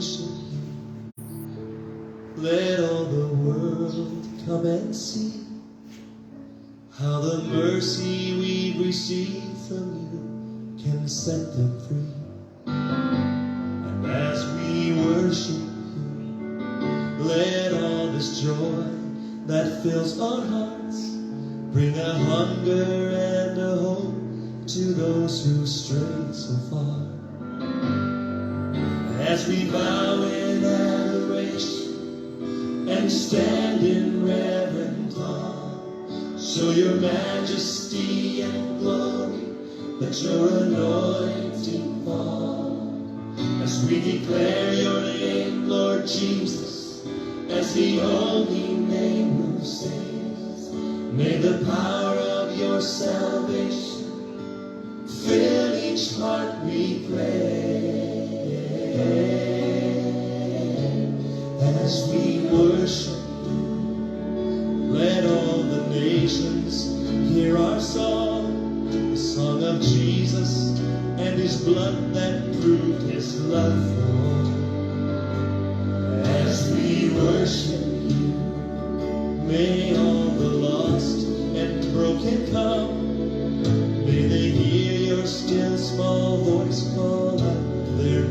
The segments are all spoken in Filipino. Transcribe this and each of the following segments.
worship you. Let all the world come and see how the mercy we've received from you can set them free. And as we worship you, let all this joy that fills our hearts bring a hunger and a hope to those who strayed so far. As we bow in adoration and stand in reverent awe, show your majesty and glory, let your anointing fall. As we declare your name, Lord Jesus, as the only name who saves, may the power of your salvation fill each heart we pray. As we worship you, let all the nations hear our song, the song of Jesus and his blood that proved his love for all. As we worship you, may all the lost and broken come. May they hear your still small voice call out their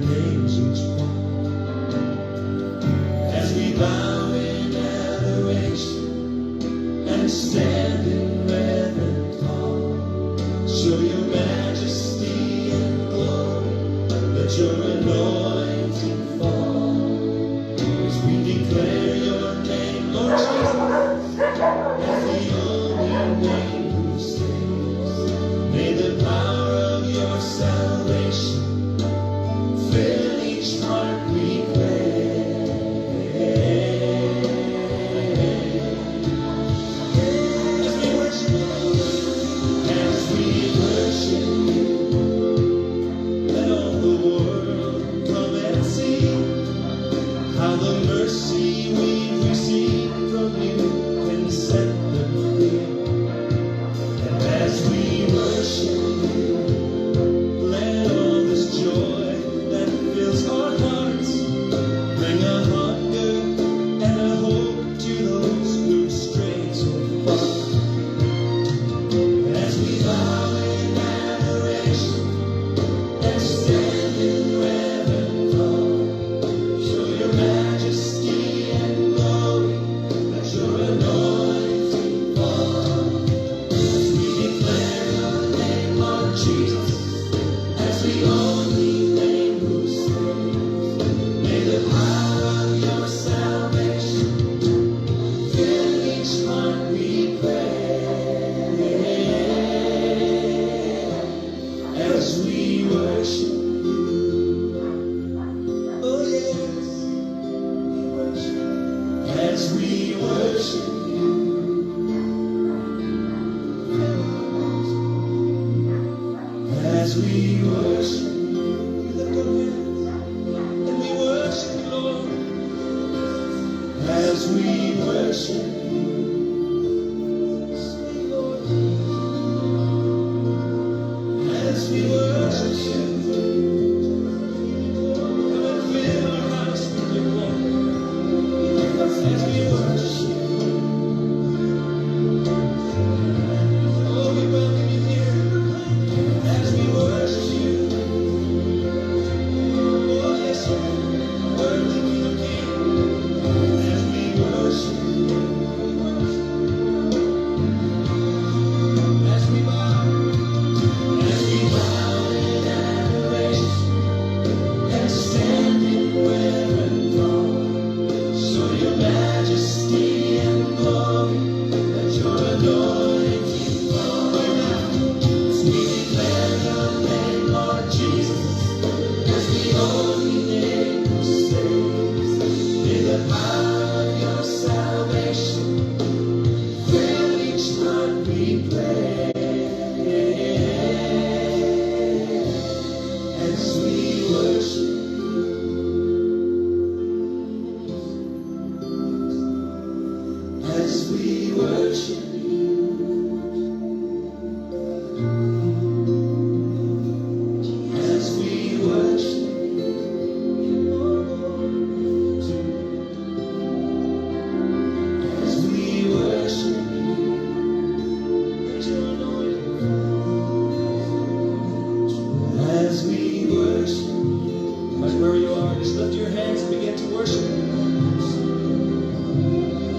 lift your hands and begin to worship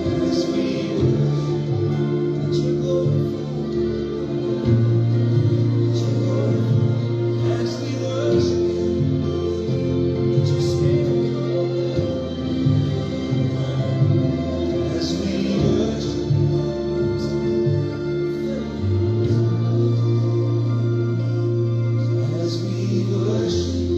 as we let your glory fall. As we worship let your spirit fall. As we worship as we worship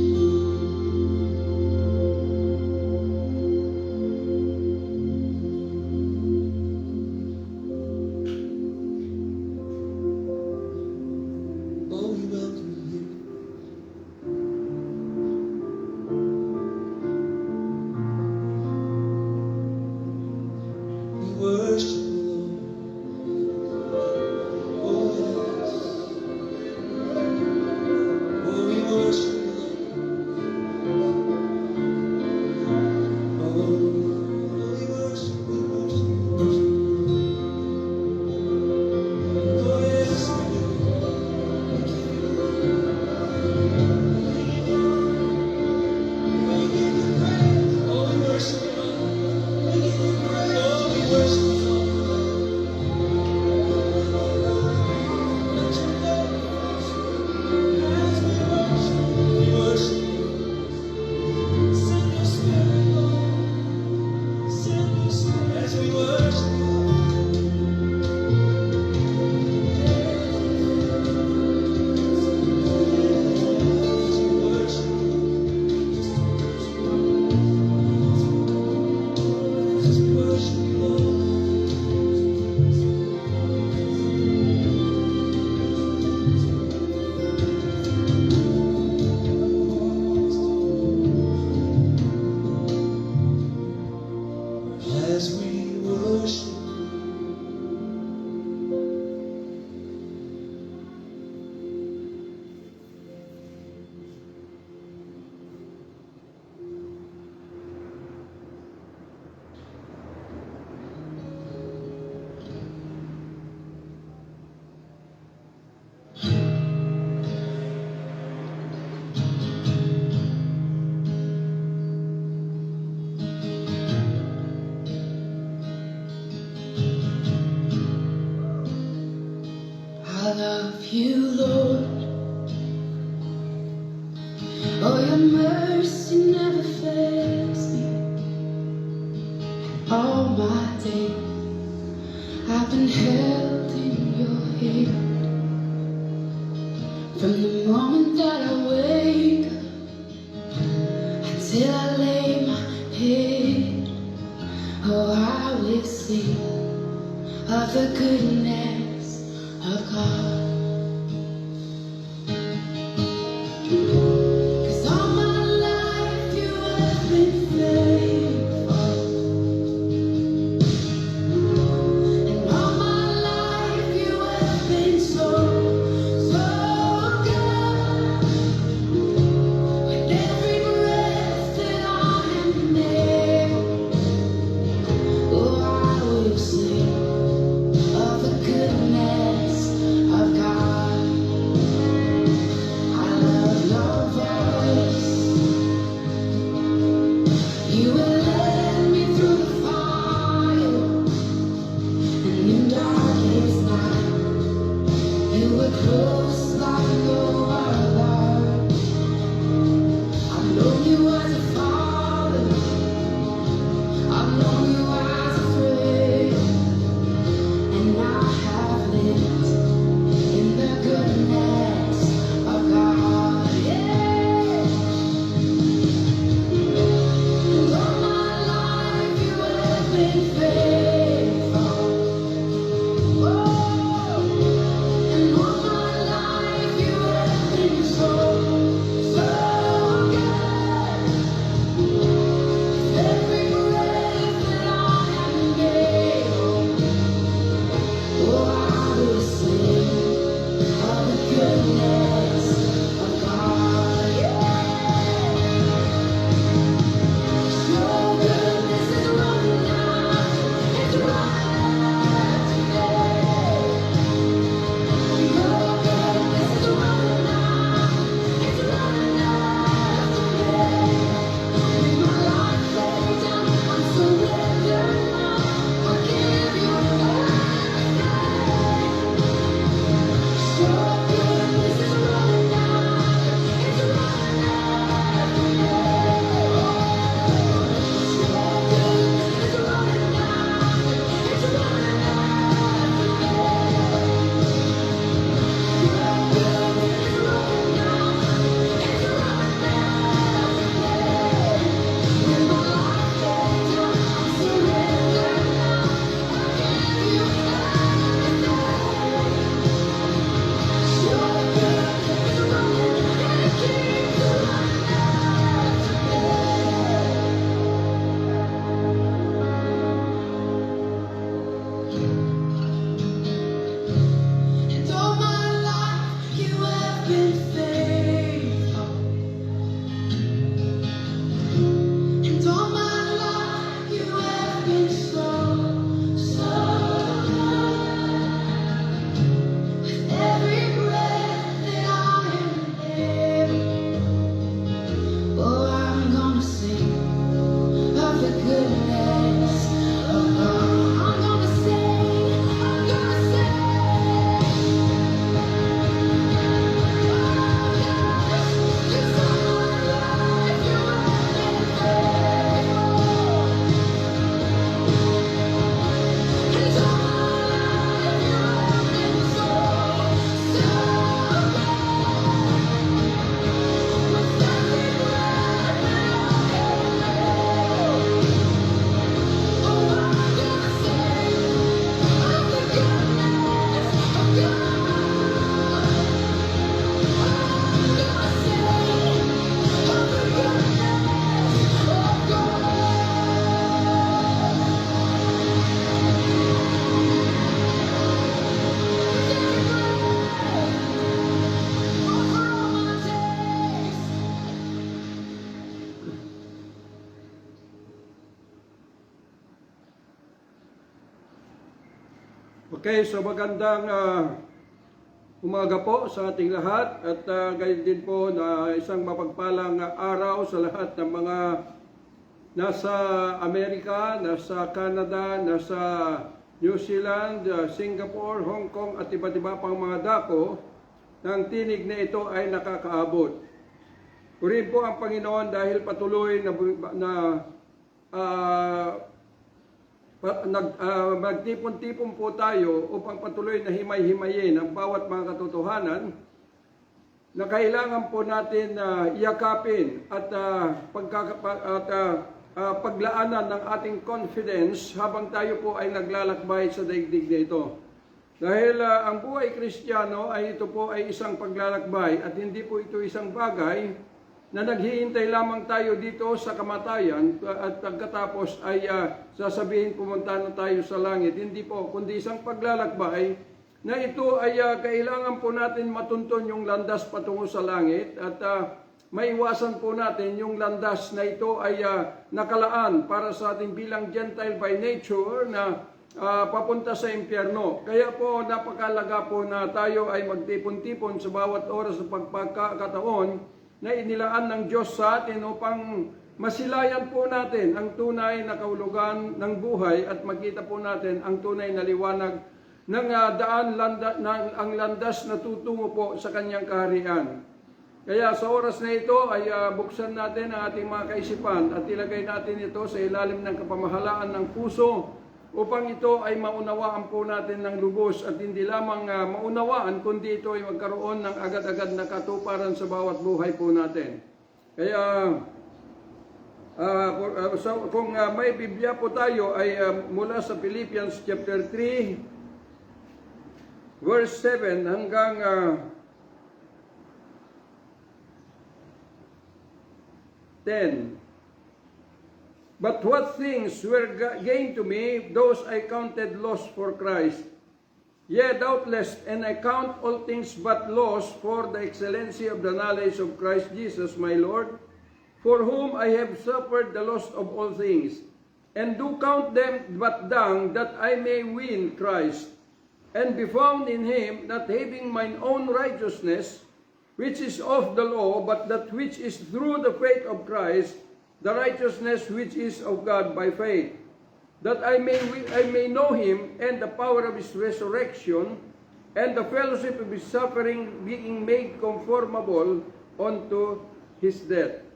oh, we welcome you. We worship you, Lord. Oh, yes. Oh, we worship you, Lord. Oh, we worship, we worship, we worship. Oh, yes, we do. We give you praise. Oh, we worship you, Lord. We give you praise. Oh, we worship you, Lord. Let your glory as we worship you. Send your spirit, Lord. Send your spirit as we worship you. As we worship you. As we worship you, Lord. As we worship. I love you, Lord. Oh, your mercy never fails me. All my days I've been held in your hand. From the moment that I wake up until I lay my head, oh, I will sing of the goodness of God. 'Cause all my life you have been faithful, and all my life you have been so, so good. With every breath that I am able, oh, I will sing of the goodness of God. I love your voice. You will lead me through the fire, and in darkest night, you were close like no other. I've known you as a father, I've known you as a friend, and I have lived in the goodness of God. Yeah. And all my life you have been faithful. Oh, and all my life you have been so, so good. Okay, so magandang umaga po sa ating lahat at gayon din po na isang mapagpalang araw sa lahat ng mga nasa Amerika, nasa Canada, nasa New Zealand, Singapore, Hong Kong at iba't iba pang mga dako ng tinig na ito ay nakakaabot. Purihin po ang Panginoon dahil patuloy magtipon-tipon po tayo upang patuloy na himay-himayin ang bawat mga katotohanan na kailangan po natin yakapin at paglaanan ng ating confidence habang tayo po ay naglalakbay sa daigdig na ito. Dahil ang buhay Kristiyano ay ito po ay isang paglalakbay at hindi po ito isang bagay na naghihintay lamang tayo dito sa kamatayan at pagkatapos ay sasabihin pumunta na tayo sa langit. Hindi po, kundi isang paglalakbay na ito ay kailangan po natin matunton yung landas patungo sa langit at maiwasan po natin yung landas na ito ay nakalaan para sa ating bilang Gentile by nature na papunta sa impyerno. Kaya po napakalaga po na tayo ay magtipon-tipon sa bawat oras sa pagkakataon na inilaan ng Diyos sa atin upang masilayan po natin ang tunay na kahulugan ng buhay at makita po natin ang tunay na liwanag ng ang landas na tutungo po sa kanyang kaharian. Kaya sa oras na ito ay buksan natin ang ating mga kaisipan at ilagay natin ito sa ilalim ng kapamahalaan ng puso upang ito ay maunawaan po natin ng lubos at hindi lamang maunawaan kundi ito ay magkaroon ng agad-agad na katuparan sa bawat buhay po natin. Kaya kung may Biblia po tayo ay mula sa Philippians chapter 3 verse 7 hanggang 10. But what things were gain to me, those I counted loss for Christ. Yea, doubtless, and I count all things but loss for the excellency of the knowledge of Christ Jesus my Lord, for whom I have suffered the loss of all things, and do count them but dung, that I may win Christ, and be found in him, not having mine own righteousness, which is of the law, but that which is through the faith of Christ, the righteousness which is of God by faith, that I may know him and the power of his resurrection and the fellowship of his suffering, being made conformable unto his death.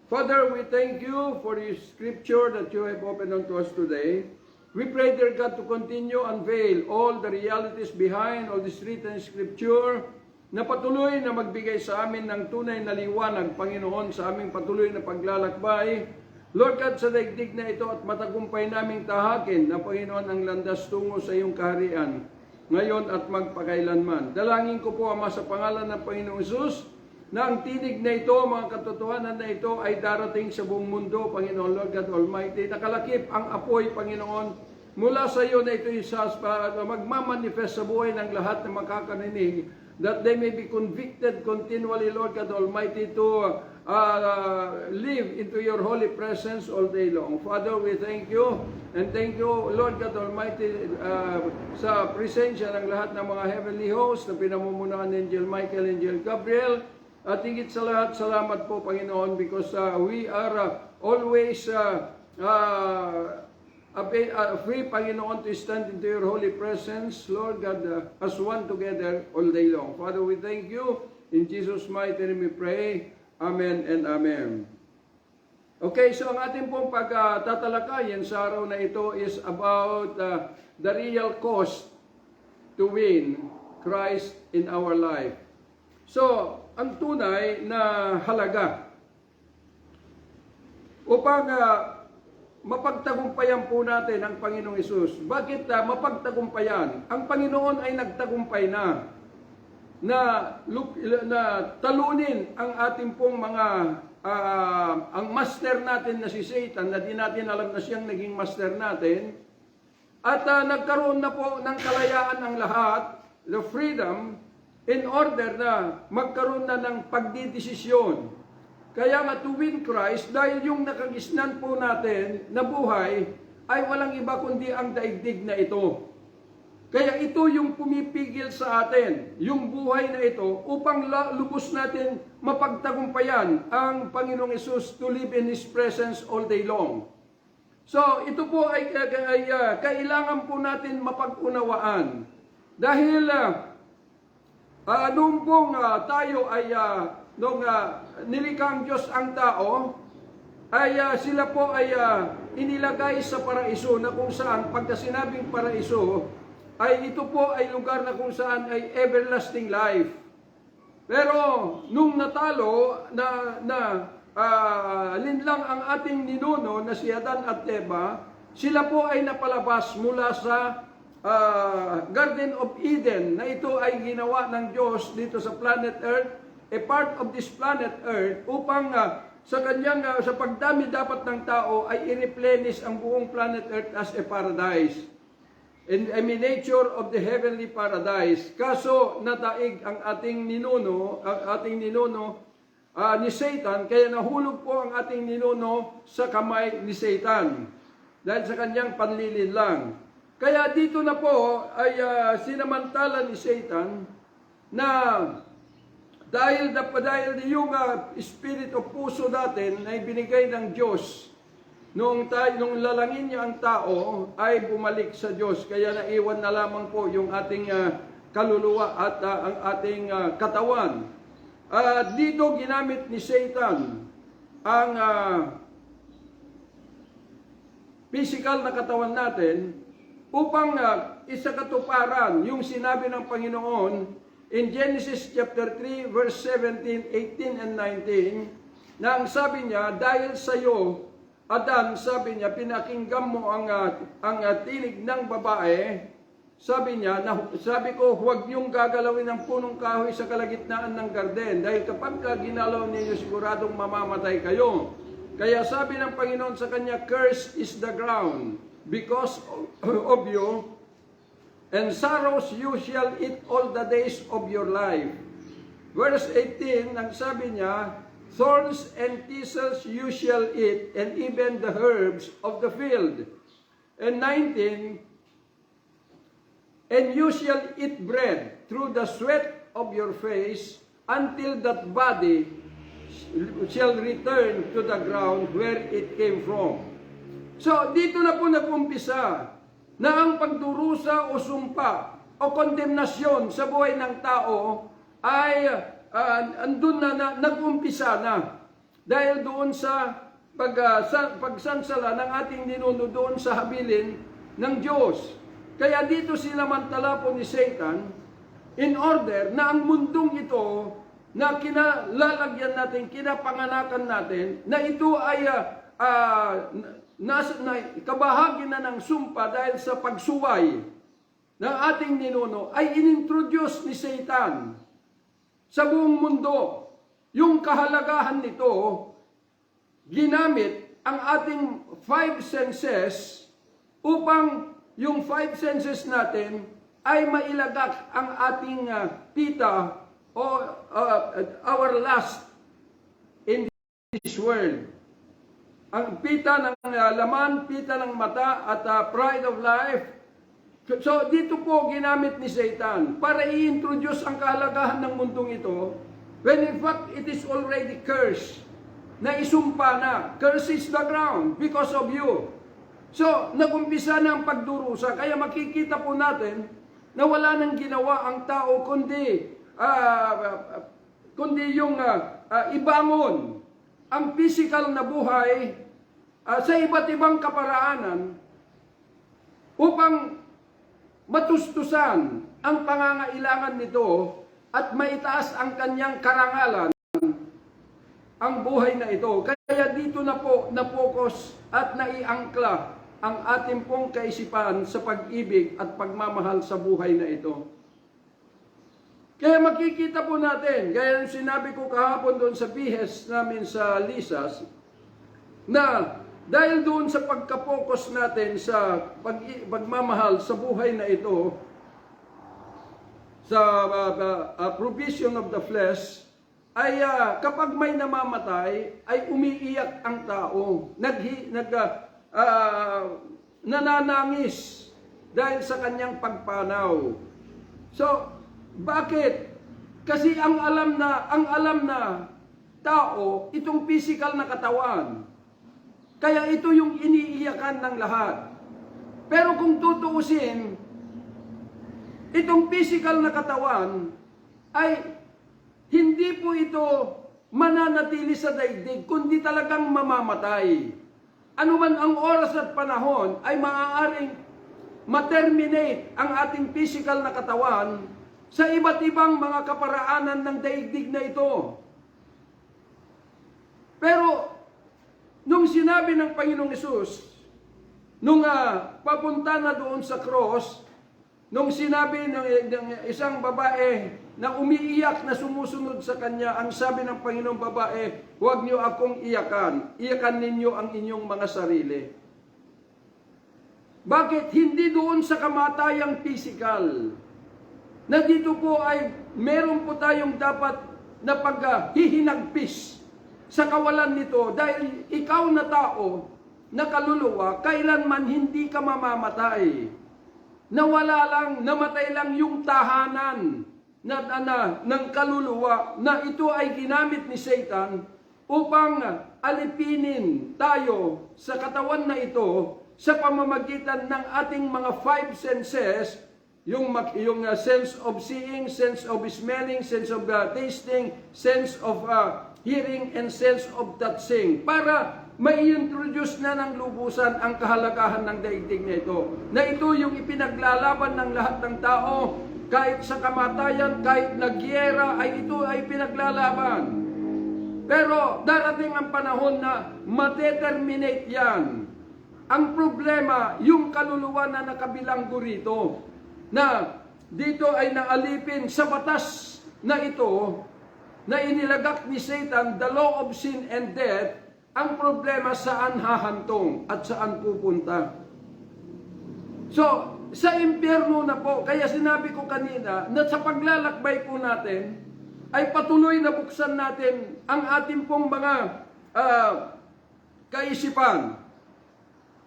Father, we thank you for your scripture that you have opened unto us today. We pray, dear God, to continue unveil all the realities behind all this written scripture, na patuloy na magbigay sa amin ng tunay na liwanag, Panginoon, sa aming patuloy na paglalakbay. Lord God, sa daigdig na ito at matagumpay naming tahakin na, Panginoon, ang landas tungo sa iyong kaharian, ngayon at magpakailanman. Dalangin ko po, Ama, sa pangalan ng Panginoong Hesus, na ang tinig na ito, mga katotohanan na ito, ay darating sa buong mundo, Panginoon, Lord God Almighty. Nakalakip ang apoy, Panginoon, mula sa iyo na ito isas, magmamanifest sa buhay ng lahat na makakarinig, that they may be convicted continually, Lord God Almighty, to live into your holy presence all day long. Father, we thank you, and thank you, Lord God Almighty, sa presensya ng lahat ng mga heavenly hosts na pinamumunuan ni Angel Michael, Angel Gabriel, at higit sa lahat, salamat po, Panginoon, because we are always free, Panginoon, to stand into your holy presence, Lord God, as one together all day long. Father, we thank you. In Jesus' mighty name we pray. Amen and amen. Okay, so ang ating pong pagtatalakayin sa araw na ito is about the real cost to win Christ in our life. So, ang tunay na halaga upang mapagtagumpayan po natin ang Panginoong Hesus. Bakit mapagtagumpayan? Ang Panginoon ay nagtagumpay na talunin ang ating pong mga ang master natin na si Satan, na di natin alam na siyang naging master natin, at nagkaroon na po ng kalayaan ang lahat, the freedom, in order na magkaroon na ng pagdidesisyon. Kaya nga to win Christ, dahil yung nakagisnan po natin na buhay ay walang iba kundi ang daigdig na ito. Kaya ito yung pumipigil sa atin, yung buhay na ito, upang lubos natin mapagtagumpayan ang Panginoong Hesus to live in His presence all day long. So, ito po ay kailangan po natin mapag-unawaan. Dahil noong pong tayo ay, nilikha ang Diyos ang tao, ay sila po ay inilagay sa paraiso na kung saan, pagka sinabing paraiso, ay ito po ay lugar na kung saan ay everlasting life. Pero nung natalo linlang ang ating ninuno na si Adan at Eva, sila po ay napalabas mula sa Garden of Eden, na ito ay ginawa ng Diyos dito sa planet Earth, a part of this planet Earth, upang sa kanyang sa pagdami dapat ng tao ay i-replenish ang buong planet Earth as a paradise. In a miniature of the heavenly paradise. Kaso nataig ang ating ninuno ni Satan, kaya nahulog po ang ating ninuno sa kamay ni Satan dahil sa kanyang panlilinlang. Kaya dito na po ay sinamantala ni Satan na dahil yung spirit of puso natin ay binigay ng Diyos, nung lalangin niya ang tao, ay bumalik sa Diyos. Kaya naiwan na lamang po yung ating kaluluwa at ang ating katawan. Dito ginamit ni Satan ang physical na katawan natin upang isakatuparan yung sinabi ng Panginoon in Genesis chapter 3 verse 17, 18, and 19, na ang sabi niya, dahil sa iyo, Adan, sabi niya, pinakinggan mo ang tinig ng babae. Sabi niya, sabi ko, huwag niyong gagalawin ang punong kahoy sa kalagitnaan ng garden. Dahil kapag ginalaw ninyo, siguradong mamamatay kayo. Kaya sabi ng Panginoon sa kanya, cursed is the ground because of you, and sorrows you shall eat all the days of your life. Verse 18, ang sabi niya, thorns and thistles you shall eat, and even the herbs of the field. And 19, and you shall eat bread through the sweat of your face, until that body shall return to the ground where it came from. So, dito na po nag-umpisa na ang pagdurusa o sumpa o kondemnasyon sa buhay ng tao ay andun na nag-umpisa na. Dahil doon sa pagsansala ng ating ninuno doon sa habilin ng Diyos. Kaya dito sinamantala po ni Satan in order na ang mundong ito na kinalalagyan natin, kinapanganakan natin, na ito ay kabahagi na ng sumpa dahil sa pagsuway ng ating ninuno, ay inintroduce ni Satan sa buong mundo. Yung kahalagahan nito, ginamit ang ating 5 senses upang yung 5 senses natin ay mailagak ang ating pita o our lust in this world. Ang pita ng laman, pita ng mata, at pride of life. So, dito po ginamit ni Satan para i-introduce ang kahalagahan ng mundong ito, when in fact, it is already cursed. Na isumpa na, curse is the ground because of you. So, nagumpisa na ang pagdurusa. Kaya makikita po natin na wala nang ginawa ang tao kundi yung ibangon ang physical na buhay sa iba't ibang kaparaanan upang matustusan ang pangangailangan nito at maitaas ang kanyang karangalan ang buhay na ito. Kaya dito na po na-focus at naiangkla ang ating pong kaisipan sa pag-ibig at pagmamahal sa buhay na ito. Kaya makikita po natin, gaya ng sinabi ko kahapon doon sa bihes namin sa Lisas, na dahil doon sa pagkapokus natin sa pagmamahal sa buhay na ito, sa provision of the flesh, ay kapag may namamatay, ay umiiyak ang tao, nananangis, dahil sa kanyang pagpanaw. So, bakit? Kasi ang alam na tao, itong physical na katawan. Kaya ito yung iniiyakan ng lahat. Pero kung tutuusin, itong physical na katawan ay hindi po ito mananatili sa daigdig, kundi talagang mamamatay. Ano man ang oras at panahon ay maaaring ma-terminate ang ating physical na katawan sa iba't ibang mga kaparaanan ng daigdig na ito. Pero, nung sinabi ng Panginoong Hesus, nung papunta na doon sa cross, nung sinabi ng isang babae na umiiyak na sumusunod sa kanya, ang sabi ng Panginoong babae, huwag niyo akong iyakan, iyakan ninyo ang inyong mga sarili. Bakit? Hindi doon sa kamatayang physical, na dito po ay meron po tayong dapat na paghihinagpis sa kawalan nito, dahil ikaw na tao, na kaluluwa, kailanman hindi ka mamamatay. Nawala lang, namatay lang yung tahanan ng kaluluwa na ito ay ginamit ni Satan upang alipinin tayo sa katawan na ito sa pamamagitan ng ating mga five senses, yung sense of seeing, sense of smelling, sense of tasting, sense of hearing, and sense of touching, para mai-introduce na ng lubusan ang kahalagahan ng daigdig na ito. Na ito yung ipinaglalaban ng lahat ng tao, kahit sa kamatayan, kahit nagyera, ay ito ay pinaglalaban. Pero darating ang panahon na mateterminate yan. Ang problema, yung kaluluwa na nakabilanggo rito, na dito ay naalipin sa batas na ito, na inilagak ni Satan, the law of sin and death. Ang problema, saan hahantong at saan pupunta. So, sa impyerno na po, kaya sinabi ko kanina, na sa paglalakbay po natin, ay patuloy na buksan natin ang ating pong mga kaisipan,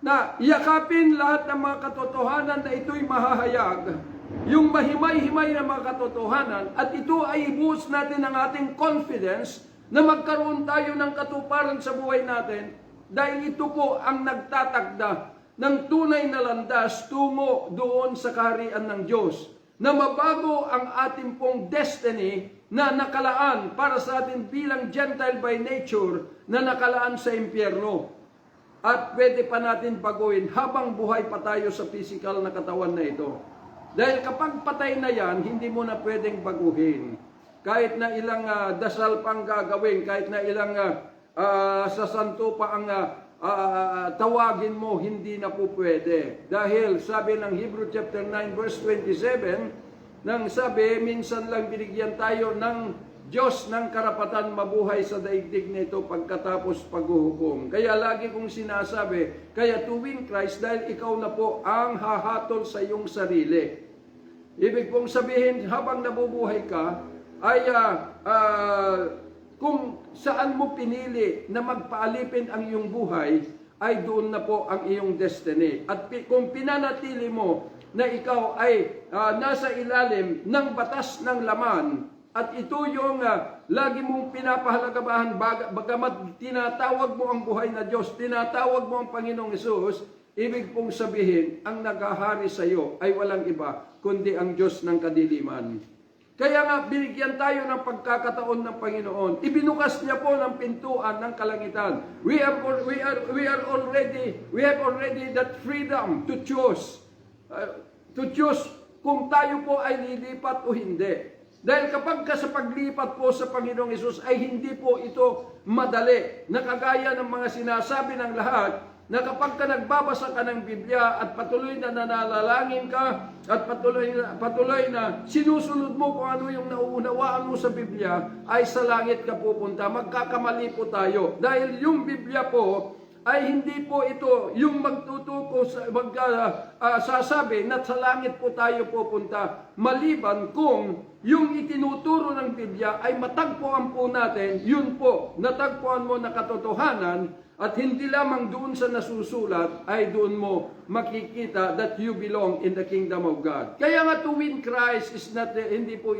na yakapin lahat ng mga katotohanan na ito'y mahahayag, yung mahimay-himay na mga katotohanan, at ito ay ibuhos natin ang ating confidence na magkaroon tayo ng katuparan sa buhay natin, dahil ito po ang nagtatakda ng tunay na landas tungo doon sa kaharian ng Diyos, na mabago ang ating pong destiny na nakalaan para sa atin bilang Gentile by nature na nakalaan sa impyerno. At pwede pa natin baguhin habang buhay pa tayo sa physical na katawan na ito. Dahil kapag patay na yan, hindi mo na pwedeng baguhin. Kahit na ilang dasal pang gagawin, kahit na ilang sa santo pa ang tawagin mo, hindi na po pwede. Dahil sabi ng Hebrew chapter 9 verse 27, nang sabi, minsan lang binigyan tayo ng Diyos ng karapatan mabuhay sa daigdig nito pagkatapos paghuhukom. Kaya lagi kong sinasabi, kaya to win Christ, dahil ikaw na po ang hahatol sa iyong sarili. Ibig pong sabihin, habang nabubuhay ka, ay kung saan mo pinili na magpaalipin ang iyong buhay, ay doon na po ang iyong destiny. At kung pinanatili mo na ikaw ay nasa ilalim ng batas ng laman, at ito yung lagi mong pinapahalagahan, bagamat tinatawag mo ang buhay na Diyos, tinatawag mo ang Panginoong Hesus, ibig pong sabihin, ang naghahari sa iyo ay walang iba, kundi ang Diyos ng kadiliman. Kaya nga, binigyan tayo ng pagkakataon ng Panginoon. Ibinukas niya po ng pintuan ng kalangitan. We have already that freedom to choose. Kung tayo po ay lilipat o hindi. Dahil kapag sa paglipat po sa Panginoong Hesus ay hindi po ito madali. Nakagaya ng mga sinasabi ng lahat, na kapag ka nagbabasa ka ng Biblia at patuloy na nananalangin ka at patuloy na sinusunod mo kung ano yung nauunawaan mo sa Biblia, ay sa langit ka pupunta. Magkakamali po tayo. Dahil yung Biblia po ay hindi po ito yung magtutuko, sasabi na sa langit po tayo pupunta. Maliban kung yung itinuturo ng Biblia ay matagpuan po natin, yun po, natagpuan mo na katotohanan, At hindi lamang doon sa nasusulat ay doon mo makikita that you belong in the kingdom of God. Kaya nga to win Christ is not, hindi po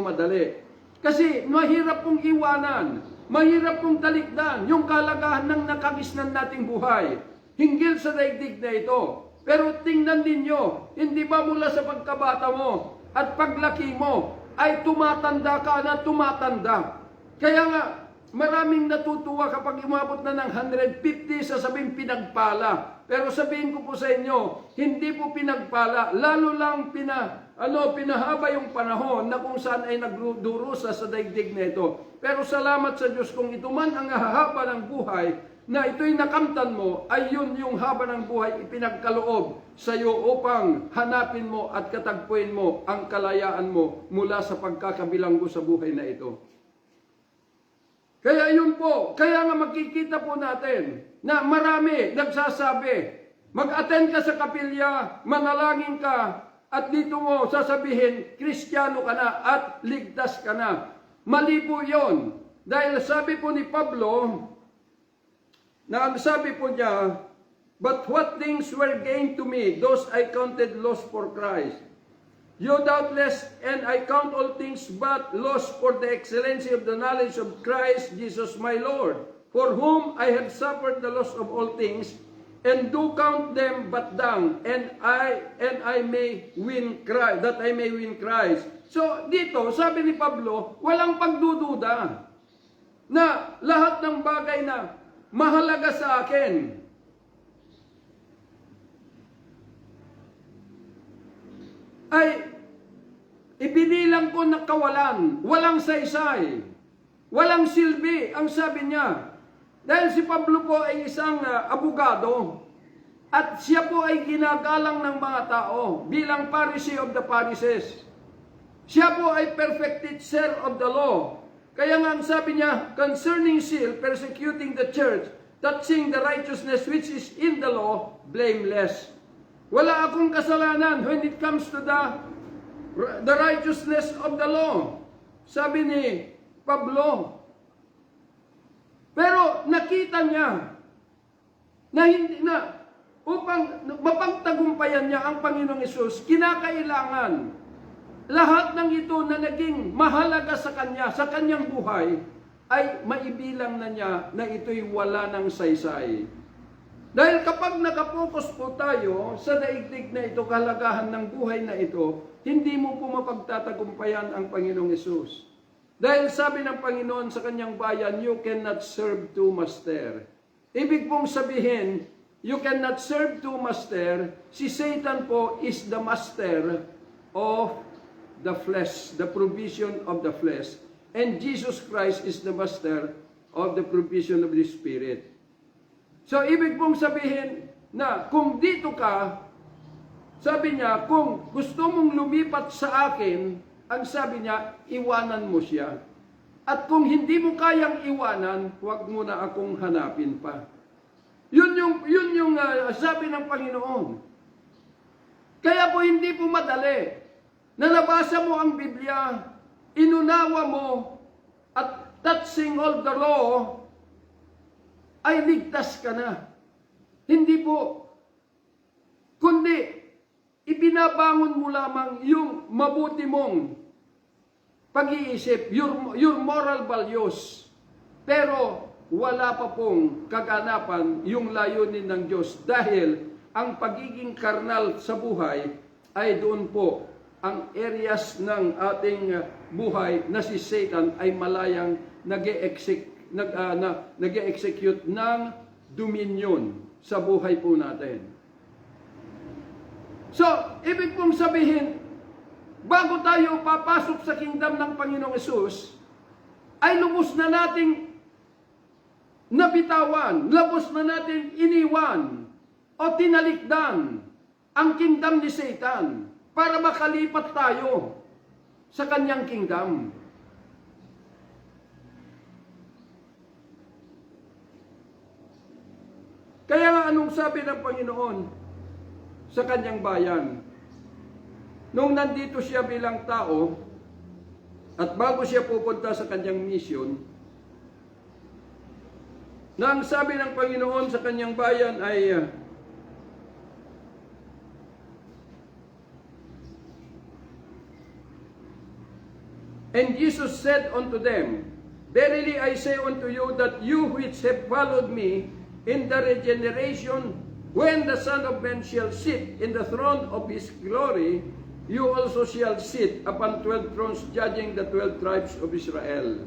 madali. Kasi mahirap pong iwanan, mahirap pong talikdan yung kalagahan ng nakagisnan nating buhay. Hinggil sa daigdig na ito. Pero tingnan ninyo, hindi ba mula sa pagkabata mo at paglaki mo ay tumatanda ka na tumatanda. Kaya nga, maraming natutuwa kapag umabot na ng 150, sasabihin pinagpala. Pero sabihin ko po sa inyo, hindi po pinagpala. Lalo lang pinahaba yung panahon na kung saan ay nagdurusa sa daigdig na ito. Pero salamat sa Diyos kung ito man ang hahaba ng buhay, na ito'y nakamtan mo, ay yun yung haba ng buhay ipinagkaloob sa iyo upang hanapin mo at katagpuin mo ang kalayaan mo mula sa pagkakabilanggo sa buhay na ito. Kaya yun po, kaya nga makikita po natin na marami nagsasabi, mag-attend ka sa kapilya, manalangin ka, at dito mo sasabihin, Kristiyano ka na at ligtas ka na. Mali po yun. Dahil sabi po ni Pablo, na ang sabi po niya, but what things were gained to me, those I counted loss for Christ. You doubtless, and I count all things but loss for the excellency of the knowledge of Christ Jesus my Lord, for whom I have suffered the loss of all things, and do count them but dung, and I may win Christ, that I may win Christ. So dito, sabi ni Pablo, walang pagdududa na lahat ng bagay na mahalaga sa akin ay ibinilang ko na kawalan, walang saysay, walang silbi, ang sabi niya. Dahil si Pablo po ay isang abogado at siya po ay ginagalang ng mga tao bilang Pharisee of the Pharisees. Siya po ay perfect teacher of the law. Kaya nga ang sabi niya, concerning zeal, persecuting the church, touching the righteousness which is in the law, blameless. Wala akong kasalanan when it comes to the righteousness of the law. Sabi ni Pablo. Pero nakita niya na hindi na upang mapagtagumpayan niya ang Panginoong Hesus, kinakailangan lahat ng ito na naging mahalaga sa kanya, sa kanyang buhay, ay maibilang na niya na ito'y wala ng saysay. Dahil kapag nakapokus po tayo sa daigdig na ito, kahalagahan ng buhay na ito, hindi mo po mapagtatagumpayan ang Panginoong Hesus. Dahil sabi ng Panginoon sa kanyang bayan, you cannot serve two master. Ibig pong sabihin, you cannot serve two master. Si Satan po is the master of the flesh, the provision of the flesh. And Jesus Christ is the master of the provision of the Spirit. So, ibig pong sabihin na kung dito ka, sabi niya, kung gusto mong lumipat sa akin, ang sabi niya, iwanan mo siya. At kung hindi mo kayang iwanan, huwag mo na akong hanapin pa. Yun yung sabi ng Panginoon. Kaya po hindi po madali. Na nabasa mo ang Biblia, inunawa mo, at touching all the law, ay ligtas ka na. Hindi po. Kundi, ibinabangon mo lamang yung mabuti mong pag-iisip, your moral values. Pero wala pa pong kaganapan yung layunin ng Diyos dahil ang pagiging karnal sa buhay ay doon po ang areas ng ating buhay na si Satan ay malayang nag-execute ng dominion sa buhay po natin. So, ibig pong sabihin, bago tayo papasok sa kingdom ng Panginoong Hesus, ay lubos na nating nabitawan, lubos na natin iniwan o tinalikdan ang kingdom ni Satan para makalipat tayo sa kanyang kingdom. Kaya nga anong sabi ng Panginoon sa kanyang bayan? Nung nandito siya bilang tao, at bago siya pupunta sa kanyang mission, na ang sabi ng Panginoon sa kanyang bayan ay And Jesus said unto them, Verily I say unto you that you which have followed me in the regeneration, when the Son of Man shall sit in the throne of his glory, you also shall sit upon 12 thrones, judging the 12 tribes of Israel.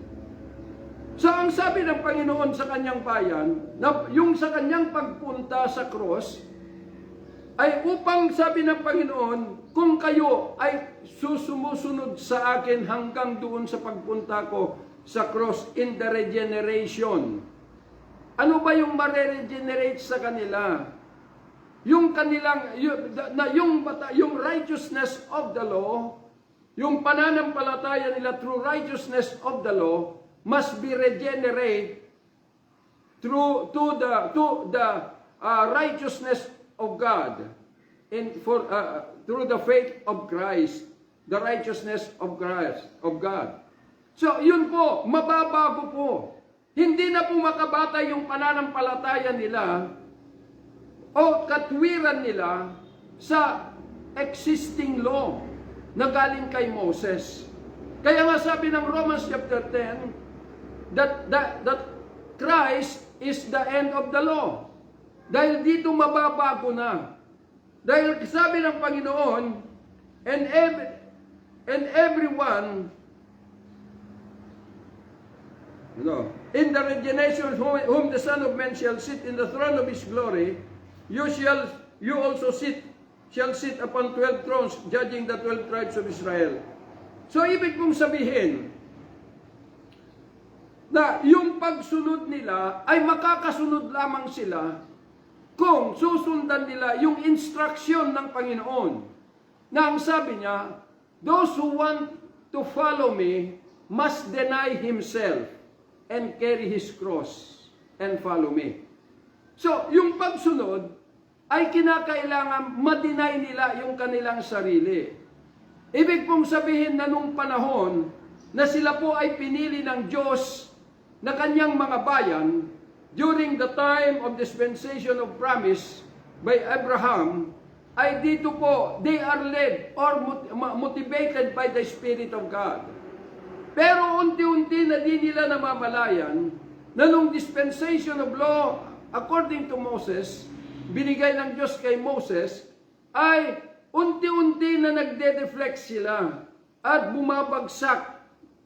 So ang sabi ng Panginoon sa kanyang bayan, na yung sa kanyang pagpunta sa cross, ay upang sabi ng Panginoon, kung kayo ay susumusunod sa akin hanggang doon sa pagpunta ko sa cross in the regeneration. Ano ba yung ma-regenerate sa kanila? Yung kanilang, yung righteousness of the law, yung pananampalataya nila through righteousness of the law, must be regenerate through the righteousness of God, through the faith of Christ, the righteousness of Christ, of God. So, yun po, mababago po. Hindi na po makabatay yung pananampalataya nila o katwiran nila sa existing law na galing kay Moses. Kaya nga sabi ng Romans chapter 10, that Christ is the end of the law. Dahil dito mababago na. Dahil sabi ng Panginoon, and everyone, in the regeneration whom the Son of Man shall sit in the throne of his glory, you also shall sit upon 12 thrones, judging the 12 tribes of Israel. So ibig kong sabihin, na yung pagsunod nila ay makakasunod lamang sila kung susundan nila yung instruction ng Panginoon. Na ang sabi niya, those who want to follow me must deny himself and carry his cross and follow me. So, yung pagsunod ay kinakailangan ma-deny nila yung kanilang sarili. Ibig pong sabihin na nung panahon na sila po ay pinili ng Diyos na kanyang mga bayan, during the time of dispensation of promise by Abraham, ay dito po, they are led or motivated by the Spirit of God. Pero unti-unti na di nila namamalayan na nung dispensation of law according to Moses, binigay ng Diyos kay Moses, ay unti-unti na nagde-deflect sila at bumabagsak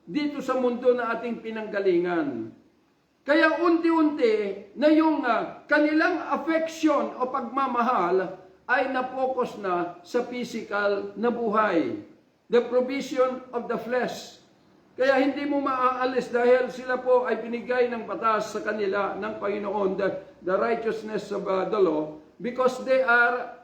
dito sa mundo na ating pinanggalingan. Kaya unti-unti na yung kanilang affection o pagmamahal ay napokus na sa physical na buhay. The provision of the flesh. Kaya hindi mo maaalis dahil sila po ay binigay ng batas sa kanila ng Panginoon, the righteousness of the law, because they are,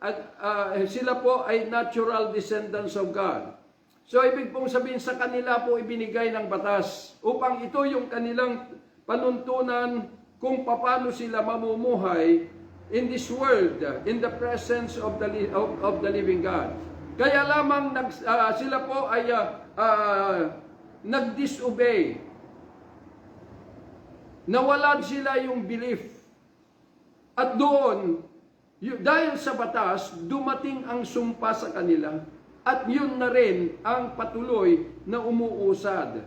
sila po ay natural descendants of God. So, ibig pong sabihin sa kanila po ibinigay ng batas upang ito yung kanilang panuntunan kung paano sila mamumuhay in this world, in the presence of the living God. Kaya lamang sila po ay nag-disobey. Nawalan sila yung belief. At doon, dahil sa batas, dumating ang sumpa sa kanila. At yun na rin ang patuloy na umuusad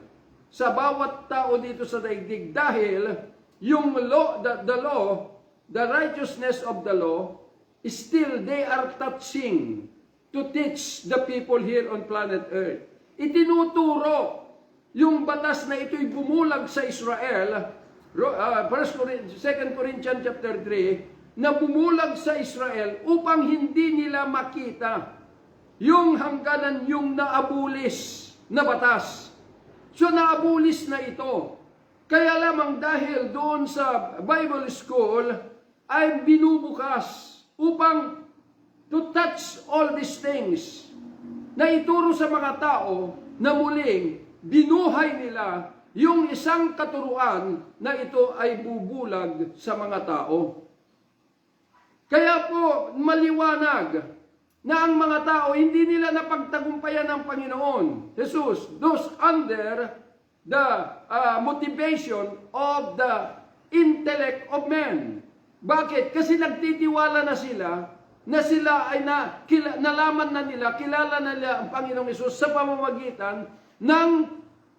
sa bawat tao dito sa daigdig dahil yung law, the righteousness of the law, still they are touching to teach the people here on planet Earth. Itinuturo yung batas na ito'y bumulag sa Israel, 2 Corinthians chapter 3, na bumulag sa Israel upang hindi nila makita yung hangganan yung naabulis na batas. So naabulis na ito. Kaya lamang dahil doon sa Bible school ay binubukas upang to touch all these things na ituro sa mga tao na muling binuhay nila yung isang katuruan na ito ay bubulag sa mga tao. Kaya po maliwanag na ang mga tao hindi nila napagtagumpayan ng Panginoon Jesus, those under the motivation of the intellect of men. Bakit? Kasi nagtitiwala na sila ay nalaman na nila, kilala na nila ang Panginoong Hesus sa pamamagitan ng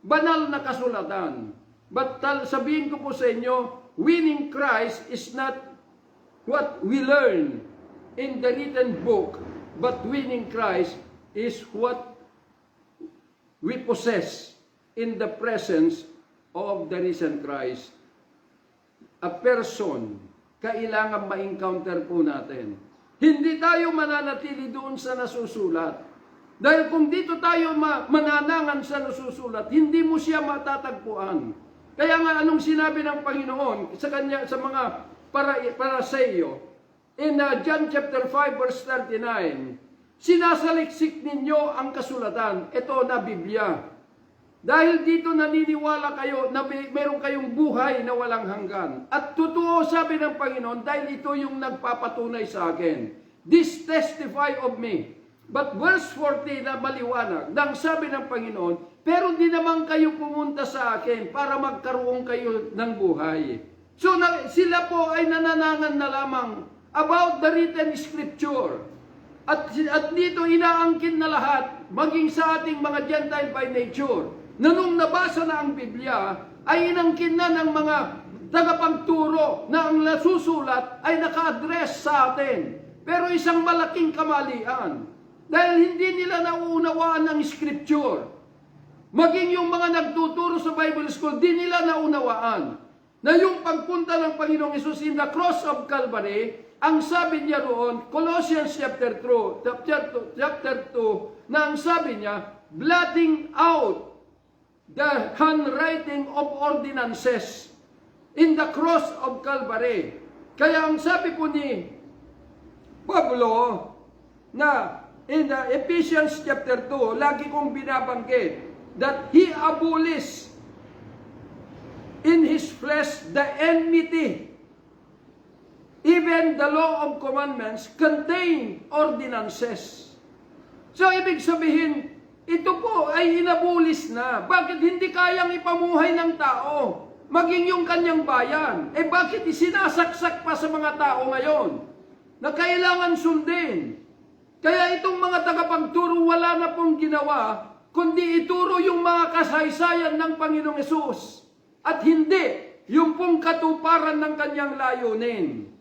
banal na kasulatan. But sabihin ko po sa inyo, winning Christ is not what we learn in the written book, but winning Christ is what we possess in the presence of the risen Christ. A person, kailangan ma-encounter po natin. Hindi tayo mananatili doon sa nasusulat. Dahil kung dito tayo mananangan sa nasusulat, hindi mo siya matatagpuan. Kaya nga anong sinabi ng Panginoon sa mga Paraseo in John chapter 5 verse 39, sinasaliksik ninyo ang kasulatan. Ito na Biblia. Dahil dito naniniwala kayo na meron kayong buhay na walang hanggan. At totoo sabi ng Panginoon, dahil ito yung nagpapatunay sa akin. This testify of me. But verse 40 na maliwanag, nang sabi ng Panginoon, pero di naman kayo pumunta sa akin para magkaroon kayo ng buhay. So sila po ay nananangan na lamang about the written scripture. At dito inaangkin na lahat, maging sa ating mga Gentile by nature, na nung nabasa na ang Biblia, ay inangkin na ng mga tagapagturo na ang nasusulat ay naka-address sa atin. Pero isang malaking kamalian. Dahil hindi nila nauunawaan ang scripture. Maging yung mga nagtuturo sa Bible school, di nila naunawaan na yung pagpunta ng Panginoong Hesus in the cross of Calvary, ang sabi niya roon, Colossians chapter 2, na ang sabi niya, blotting out the handwriting of ordinances in the cross of Calvary. Kaya ang sabi po ni Pablo na in the Ephesians chapter 2, lagi kong binabanggit that he abolished in his flesh the enmity. Even the law of commandments contain ordinances. So, ibig sabihin, ito po ay inabulis na. Bakit hindi kayang ipamuhay ng tao? Maging yung kanyang bayan. Bakit isinasaksak pa sa mga tao ngayon? Na kailangan sundin. Kaya itong mga tagapagturo wala na pong ginawa, kundi ituro yung mga kasaysayan ng Panginoong Hesus. At hindi yung pong katuparan ng kanyang layunin.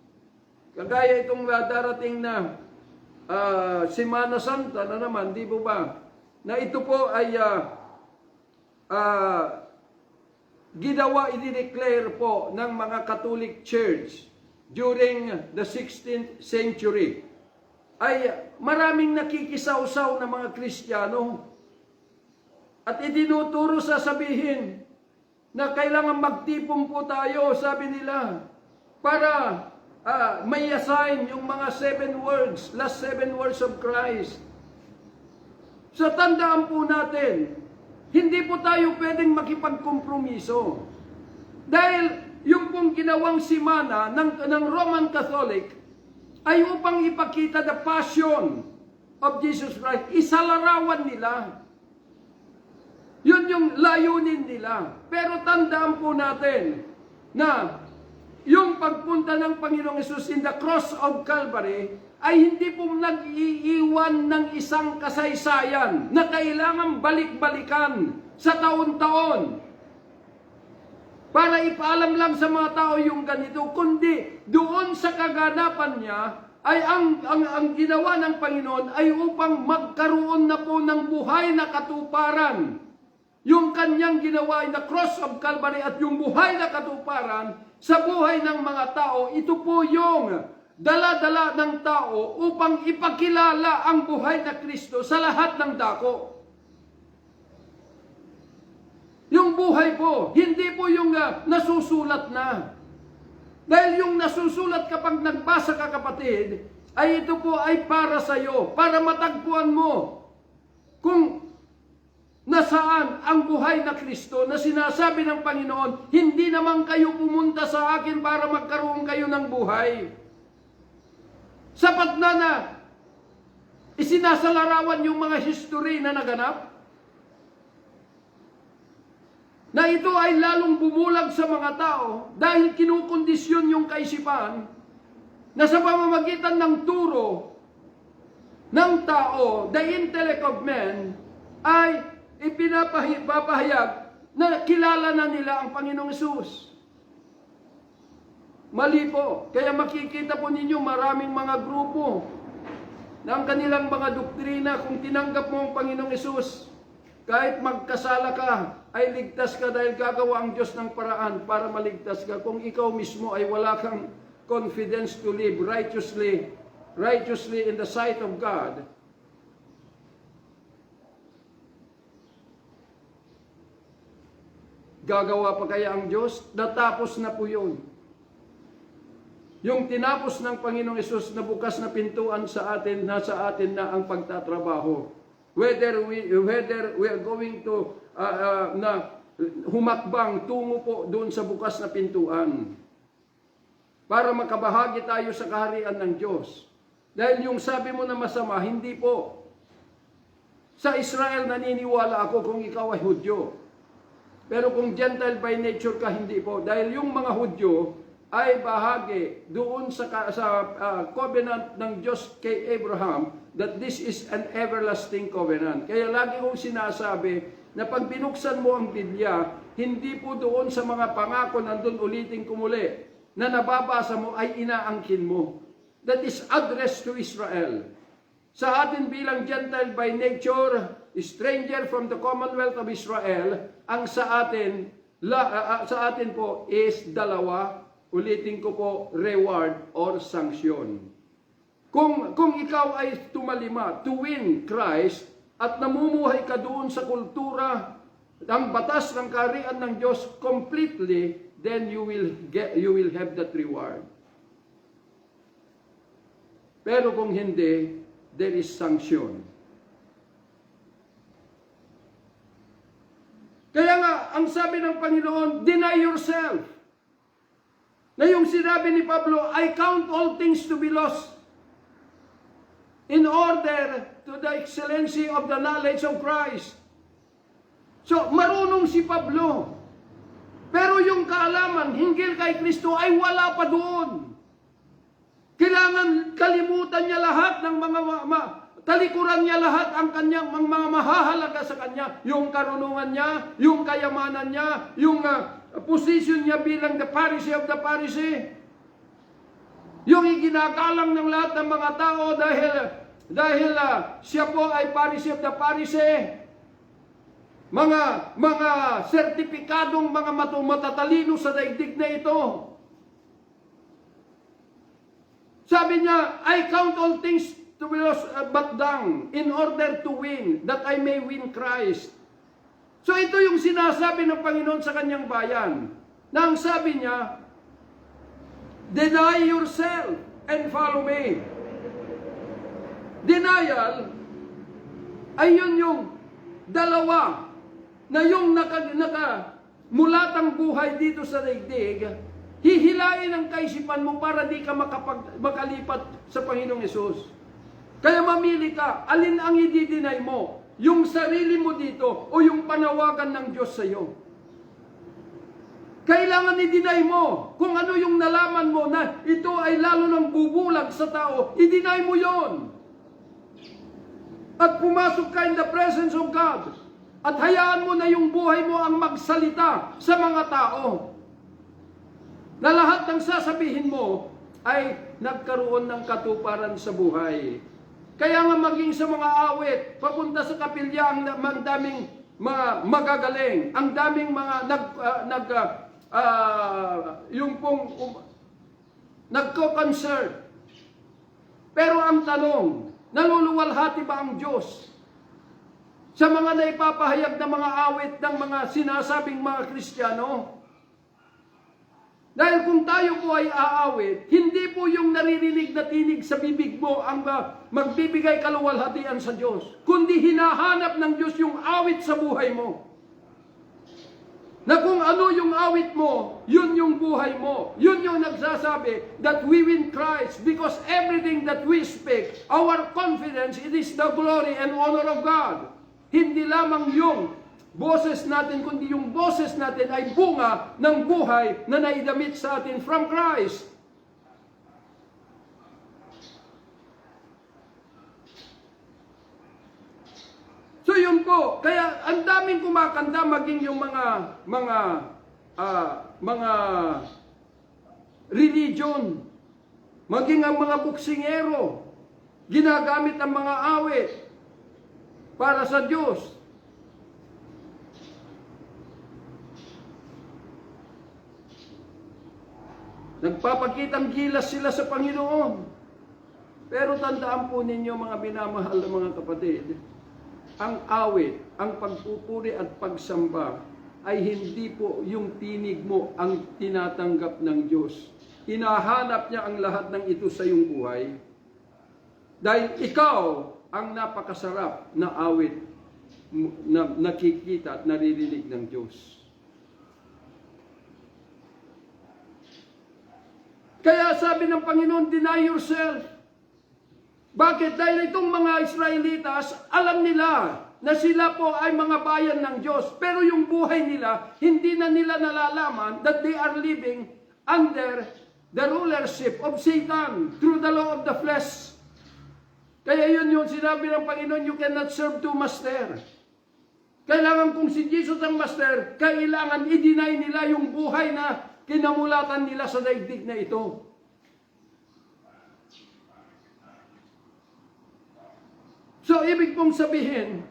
Kagaya itong darating na Semana Santa na naman, di po ba? Na ito po ay ginawa, i-declare po ng mga Catholic Church during the 16th century. Ay maraming nakikisawsaw na mga Kristiyano. At itinuturo sa sabihin na kailangan magtipon po tayo, sabi nila, para may assign yung mga 7 words, last 7 words of Christ. So tandaan po natin, hindi po tayo pwedeng makipagkompromiso. Dahil yung pong ginawang simana ng Roman Catholic ay upang ipakita the passion of Jesus Christ. Isalarawan nila. Yun yung layunin nila. Pero tandaan po natin na yung pagpunta ng Panginoong Hesus in the cross of Calvary ay hindi po nag-iiwan ng isang kasaysayan na kailangan balik-balikan sa taon-taon para ipaalam lang sa mga tao yung ganito, kundi doon sa kaganapan niya ay ang ginawa ng Panginoon ay upang magkaroon na po ng buhay na katuparan. Yung kanyang ginawa in the cross of Calvary at yung buhay na katuparan sa buhay ng mga tao, ito po yung dala-dala ng tao upang ipakilala ang buhay na Kristo sa lahat ng dako. Yung buhay po, hindi po yung nasusulat na. Dahil yung nasusulat kapag nagbasa ka kapatid, ay ito po ay para sa iyo, para matagpuan mo kung nasaan ang buhay na Kristo na sinasabi ng Panginoon, hindi naman kayo pumunta sa akin para magkaroon kayo ng buhay. Sapat na isinasalarawan yung mga history na naganap. na ito ay lalong bumulag sa mga tao dahil kinukondisyon yung kaisipan na sa pamamagitan ng turo ng tao, the intellect of men, ay ipinapahayag na kilala na nila ang Panginoong Hesus. Mali po. Kaya makikita po ninyo maraming mga grupo na ang kanilang mga doktrina, kung tinanggap mo ang Panginoong Hesus, kahit magkasala ka, ay ligtas ka dahil gagawa ang Diyos ng paraan para maligtas ka. Kung ikaw mismo ay wala kang confidence to live righteously in the sight of God, gagawa pa kaya ang Diyos? Natapos na po yun. Yung tinapos ng Panginoong Hesus na bukas na pintuan sa atin, nasa atin na ang pagtatrabaho. Whether we are going to na humakbang tungo po doon sa bukas na pintuan para makabahagi tayo sa kaharian ng Diyos. Dahil yung sabi mo na masama, hindi po. Sa Israel naniniwala ako kung ikaw ay Hudyo. Pero kung Gentile by nature ka, hindi po. Dahil yung mga Hudyo ay bahagi doon sa covenant ng Diyos kay Abraham, that this is an everlasting covenant. Kaya lagi kong sinasabi na pag binuksan mo ang Biblia, hindi po doon sa mga pangako nandun ulitin kumuli na nababasa mo ay inaangkin mo. That is addressed to Israel. Sa atin bilang Gentile by nature, stranger from the commonwealth of Israel, ang sa atin po is dalawa. Ulitin ko po, reward or sanction. Kung ikaw ay tumalima to win Christ at namumuhay ka doon sa kultura, ang batas ng kaharian ng Diyos completely, then you will have that reward. Pero kung hindi, there is sanction. Kaya nga, ang sabi ng Panginoon, deny yourself. Na yung sinabi ni Pablo, I count all things to be lost in order to the excellency of the knowledge of Christ. So, marunong si Pablo. Pero yung kaalaman hinggil kay Kristo ay wala pa doon. Kailangan kalimutan niya lahat ng mga talikuran niya lahat ang kanyang mga mahahalaga sa kanya. Yung karunungan niya, yung kayamanan niya, yung position niya bilang the Pharisee of the Pharisee. Yung iginagalang ng lahat ng mga tao dahil siya po ay Pharisee of the Pharisee. Mga sertipikadong mga matatalino sa daigdig na ito. Sabi niya, I count all things to be lost but dung in order to win, that I may win Christ. So ito yung sinasabi ng Panginoon sa kanyang bayan. Na ang sabi niya, deny yourself and follow me. Denial ay yun yung dalawa na yung mulatang buhay dito sa daigdig, hihilain ang kaisipan mo para di ka makalipat sa Panginoong Hesus. Kaya mamili ka, alin ang i-deny mo? Yung sarili mo dito o yung panawagan ng Diyos sa iyo? Kailangan i-deny mo. Kung ano yung nalaman mo na ito ay lalo nang bubulag sa tao, i-deny mo yon. At pumasok ka in the presence of God. At hayaan mo na yung buhay mo ang magsalita sa mga tao. Na lahat ng sasabihin mo ay nagkaroon ng katuparan sa buhay. Kaya nga maging sa mga awit, papunta sa kapilya, ang daming mga magagaling, ang daming mga nagko-concert. Pero ang tanong, naluluwalhati ba ang Diyos sa mga naipapahayag na mga awit ng mga sinasabing mga Kristiyano? Dahil kung tayo po ay aawit, hindi po yung naririnig na tinig sa bibig mo ang magbibigay kaluwalhatian sa Diyos, kundi hinahanap ng Diyos yung awit sa buhay mo. Na kung ano yung awit mo, yun yung buhay mo. Yun yung nagsasabi that we win Christ because everything that we speak, our confidence, it is the glory and honor of God. Hindi lamang yung boses natin, kundi yung boses natin ay bunga ng buhay na naidamit sa atin from Christ. So yun po, kaya ang daming kumakanta, maging yung mga religion, maging ang mga buksingero, ginagamit ang mga awit para sa Diyos. Nagpapakitang gilas sila sa Panginoon. Pero tandaan po ninyo, mga minamahal na mga kapatid, ang awit, ang pagpupuri at pagsamba ay hindi po yung tinig mo ang tinatanggap ng Diyos. Hinahanap niya ang lahat ng ito sa iyong buhay. Dahil ikaw ang napakasarap na awit na nakikita at naririnig ng Diyos. Kaya sabi ng Panginoon, deny yourself. Bakit? Dahil itong mga Israelitas, alam nila na sila po ay mga bayan ng Diyos. Pero yung buhay nila, hindi na nila nalalaman that they are living under the rulership of Satan through the law of the flesh. Kaya yun yung sinabi ng Panginoon, you cannot serve two masters. Kailangan kung si Jesus ang master, kailangan i-deny nila yung buhay na kinamulatan nila sa daigdig na ito. So, ibig pong sabihin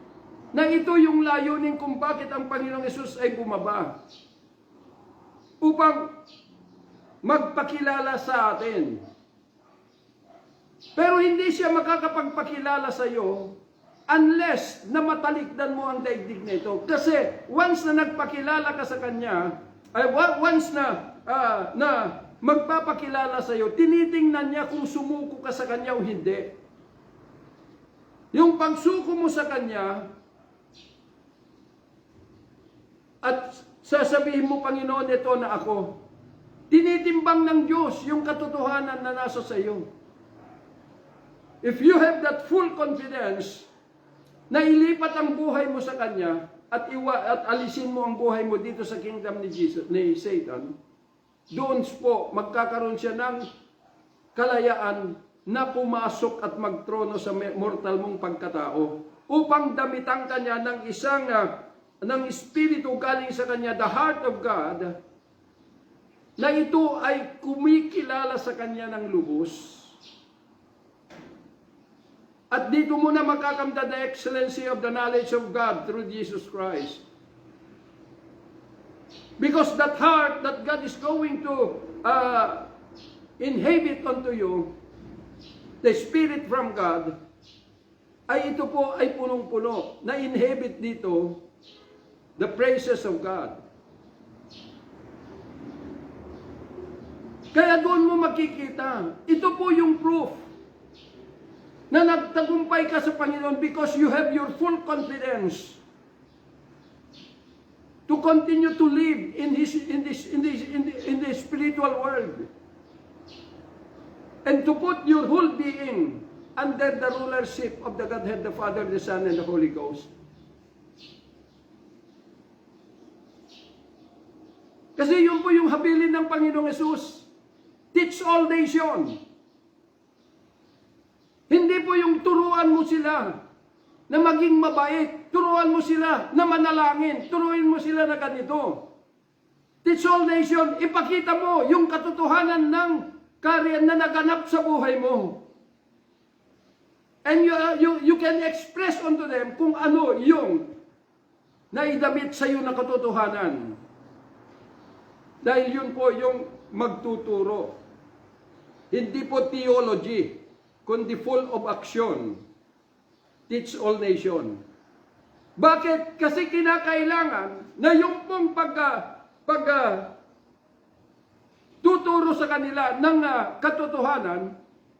na ito yung layunin kung bakit ang Panginoong Hesus ay bumaba. Upang magpakilala sa atin. Pero hindi siya makakapagpakilala sa iyo unless na matalikdan mo ang daigdig na ito. Kasi once na nagpakilala ka sa Kanya, once na magpapakilala sa iyo, tinitingnan niya kung sumuko ka sa Kanya o hindi. Yung pagsuko mo sa Kanya, at sasabihin mo, Panginoon, ito na ako. Tinitimbang ng Diyos yung katotohanan na nasa sa iyo. If you have that full confidence na ilipat ang buhay mo sa Kanya at alisin mo ang buhay mo dito sa kingdom ni Satan, doon po magkakaroon siya ng kalayaan na pumasok at magtrono sa mortal mong pagkatao upang damitan kanya ng isang ng espiritu galing sa Kanya, the heart of God, na ito ay kumikilala sa Kanya ng lubos. At dito mo na makakamta the excellency of the knowledge of God through Jesus Christ. Because that heart that God is going to inhabit unto you, the Spirit from God, ay ito po ay punong-puno. Na-inhabit dito the praises of God. Kaya doon mo makikita, ito po yung proof na nagtagumpay ka sa Panginoon because you have your full confidence to continue to live in the spiritual world. And to put your whole being under the rulership of the Godhead, the Father, the Son, and the Holy Ghost. Kasi yun po yung habilin ng Panginoong Hesus. Teach all nation. Hindi po yung turuan mo sila na maging mabait. Turuan mo sila na manalangin. Turuan mo sila na ganito. Teach all nation. Ipakita mo yung katotohanan ng karyan na naganap sa buhay mo. And you can express unto them kung ano yung naidamit sa iyo na katotohanan. Dahil yun po yung magtuturo. Hindi po theology, kundi full of action. Teach all nation. Bakit? Kasi kinakailangan na yung pong tuturo sa kanila ng katotohanan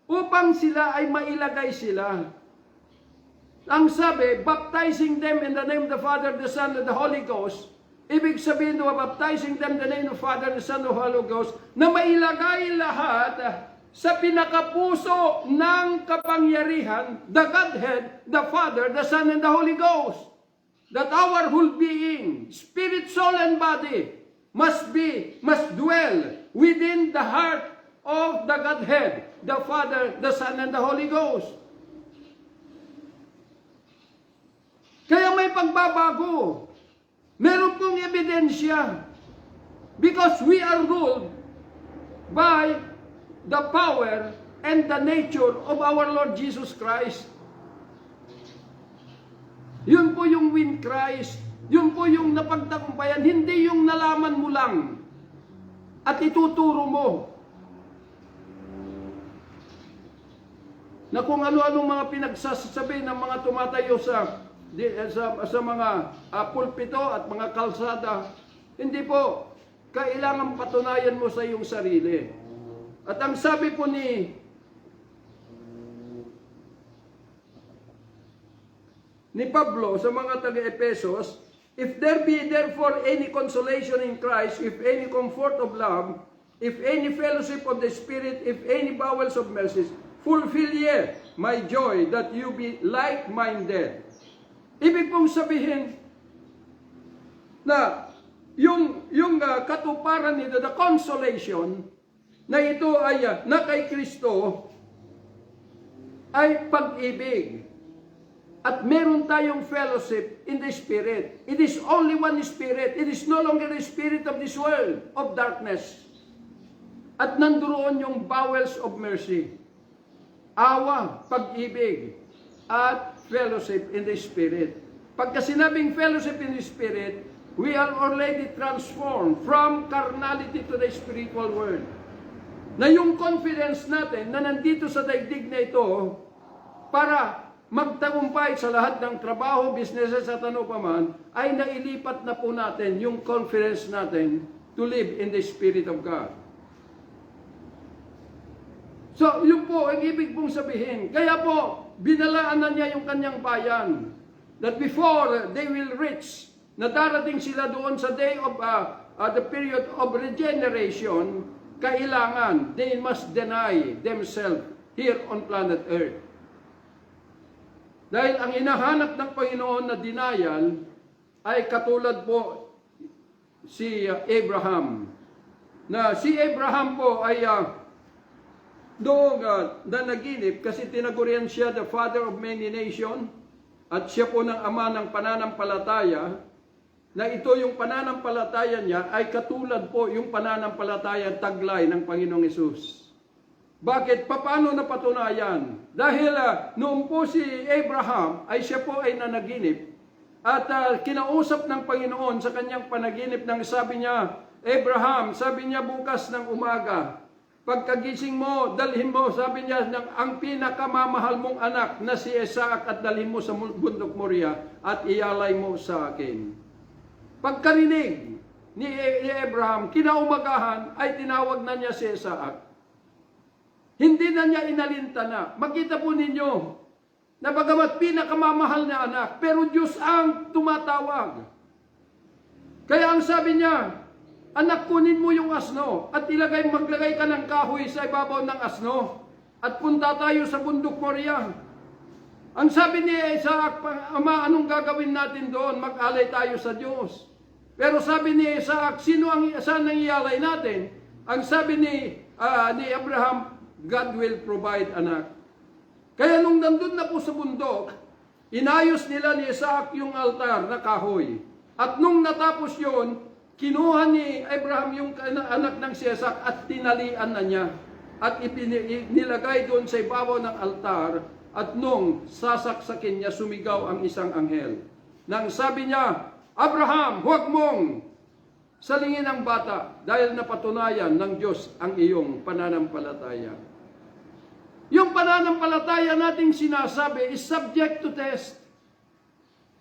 upang sila ay mailagay sila. Ang sabi, baptizing them in the name of the Father, the Son, and the Holy Ghost. Ibig sabihin na baptizing them in the name of the Father, the Son, and the Holy Ghost, na mailagay lahat sa pinakapuso ng kapangyarihan, the Godhead, the Father, the Son, and the Holy Ghost. that our whole being, spirit, soul, and body must dwell within the heart of the Godhead, the Father, the Son, and the Holy Ghost. Kaya may pagbabago. Meron pong ebidensya. Because we are ruled by the power and the nature of our Lord Jesus Christ. Yun po yung win Christ. Yun po yung napagtagumpayan. Hindi yung nalaman mo lang at ituturo mo na kung ano-anong mga pinagsasabi ng mga tumatayo sa mga pulpito at mga kalsada. Hindi po. Kailangan patunayan mo sa iyong sarili. At ang sabi po ni Pablo sa mga taga-Epesos, if there be therefore any consolation in Christ, if any comfort of love, if any fellowship of the Spirit, if any bowels of mercies, fulfill ye my joy that you be like-minded. Ibig pong sabihin na yung katuparan nito, the consolation, na ito ay na kay Kristo ay pag-ibig. At meron tayong fellowship in the Spirit. It is only one Spirit. It is no longer the spirit of this world, of darkness. At nandoon yung bowels of mercy. Awa, pag-ibig, at fellowship in the Spirit. Pagka sinabing fellowship in the Spirit, we are already transformed from carnality to the spiritual world. Na yung confidence natin na nandito sa daigdig na ito para magtagumpay sa lahat ng trabaho, businesses at ano pa man, ay nailipat na po natin yung confidence natin to live in the Spirit of God. So, yun po ang ibig pong sabihin. Kaya po, binalaan na niya yung kanyang bayan that before they will reach, na darating sila doon sa day of the period of regeneration, kailangan they must deny themselves here on planet Earth. Dahil ang hinahanap ng Panginoon na denial ay katulad po si Abraham. Na si Abraham po ay doon nanaginip kasi tinagurian siya the father of many nations at siya po ng ama ng pananampalataya. Na ito yung pananampalataya niya ay katulad po yung pananampalataya taglay ng Panginoong Hesus. Bakit? Paano napatunayan? Dahil noon po si Abraham ay siya po ay nanaginip at kinausap ng Panginoon sa kanyang panaginip nang sabi niya, Abraham, sabi niya bukas ng umaga, pagkagising mo, dalhin mo, sabi niya, ang pinakamamahal mong anak na si Isaac at dalhin mo sa bundok Moria at iyalay mo sa akin. Pagkarinig ni Abraham, kinaumagahan ay tinawag na niya si Isaac. Hindi na niya inalintana. Makita po ninyo na bagamat pinakamamahal na anak, pero Diyos ang tumatawag. Kaya ang sabi niya, anak, kunin mo yung asno at maglagay ka ng kahoy sa ibabaw ng asno at punta tayo sa bundok Moria. Ang sabi ni Isaac, Ama, anong gagawin natin doon? Mag-alay tayo sa Diyos. Pero sabi ni Isaac, saan ang ialay natin? Ang sabi ni Abraham, God will provide anak. Kaya nung nandun na po sa bundok, inayos nila ni Isaac yung altar na kahoy. At nung natapos yon, kinuha ni Abraham yung anak ng si Isaac at tinalian na niya. At nilagay doon sa ibabaw ng altar. At nung sasaksakin niya, sumigaw ang isang anghel. Nang sabi niya, Abraham, huwag mong salingin ang bata dahil napatunayan ng Diyos ang iyong pananampalataya. Yung pananampalataya nating sinasabi is subject to test.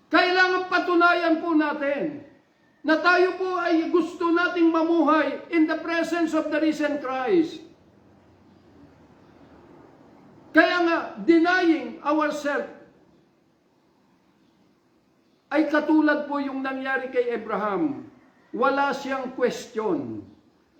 Kailangan patunayan po natin na tayo po ay gusto nating mamuhay in the presence of the risen Christ. Kaya nga, denying ourselves ay katulad po yung nangyari kay Abraham. Wala siyang question.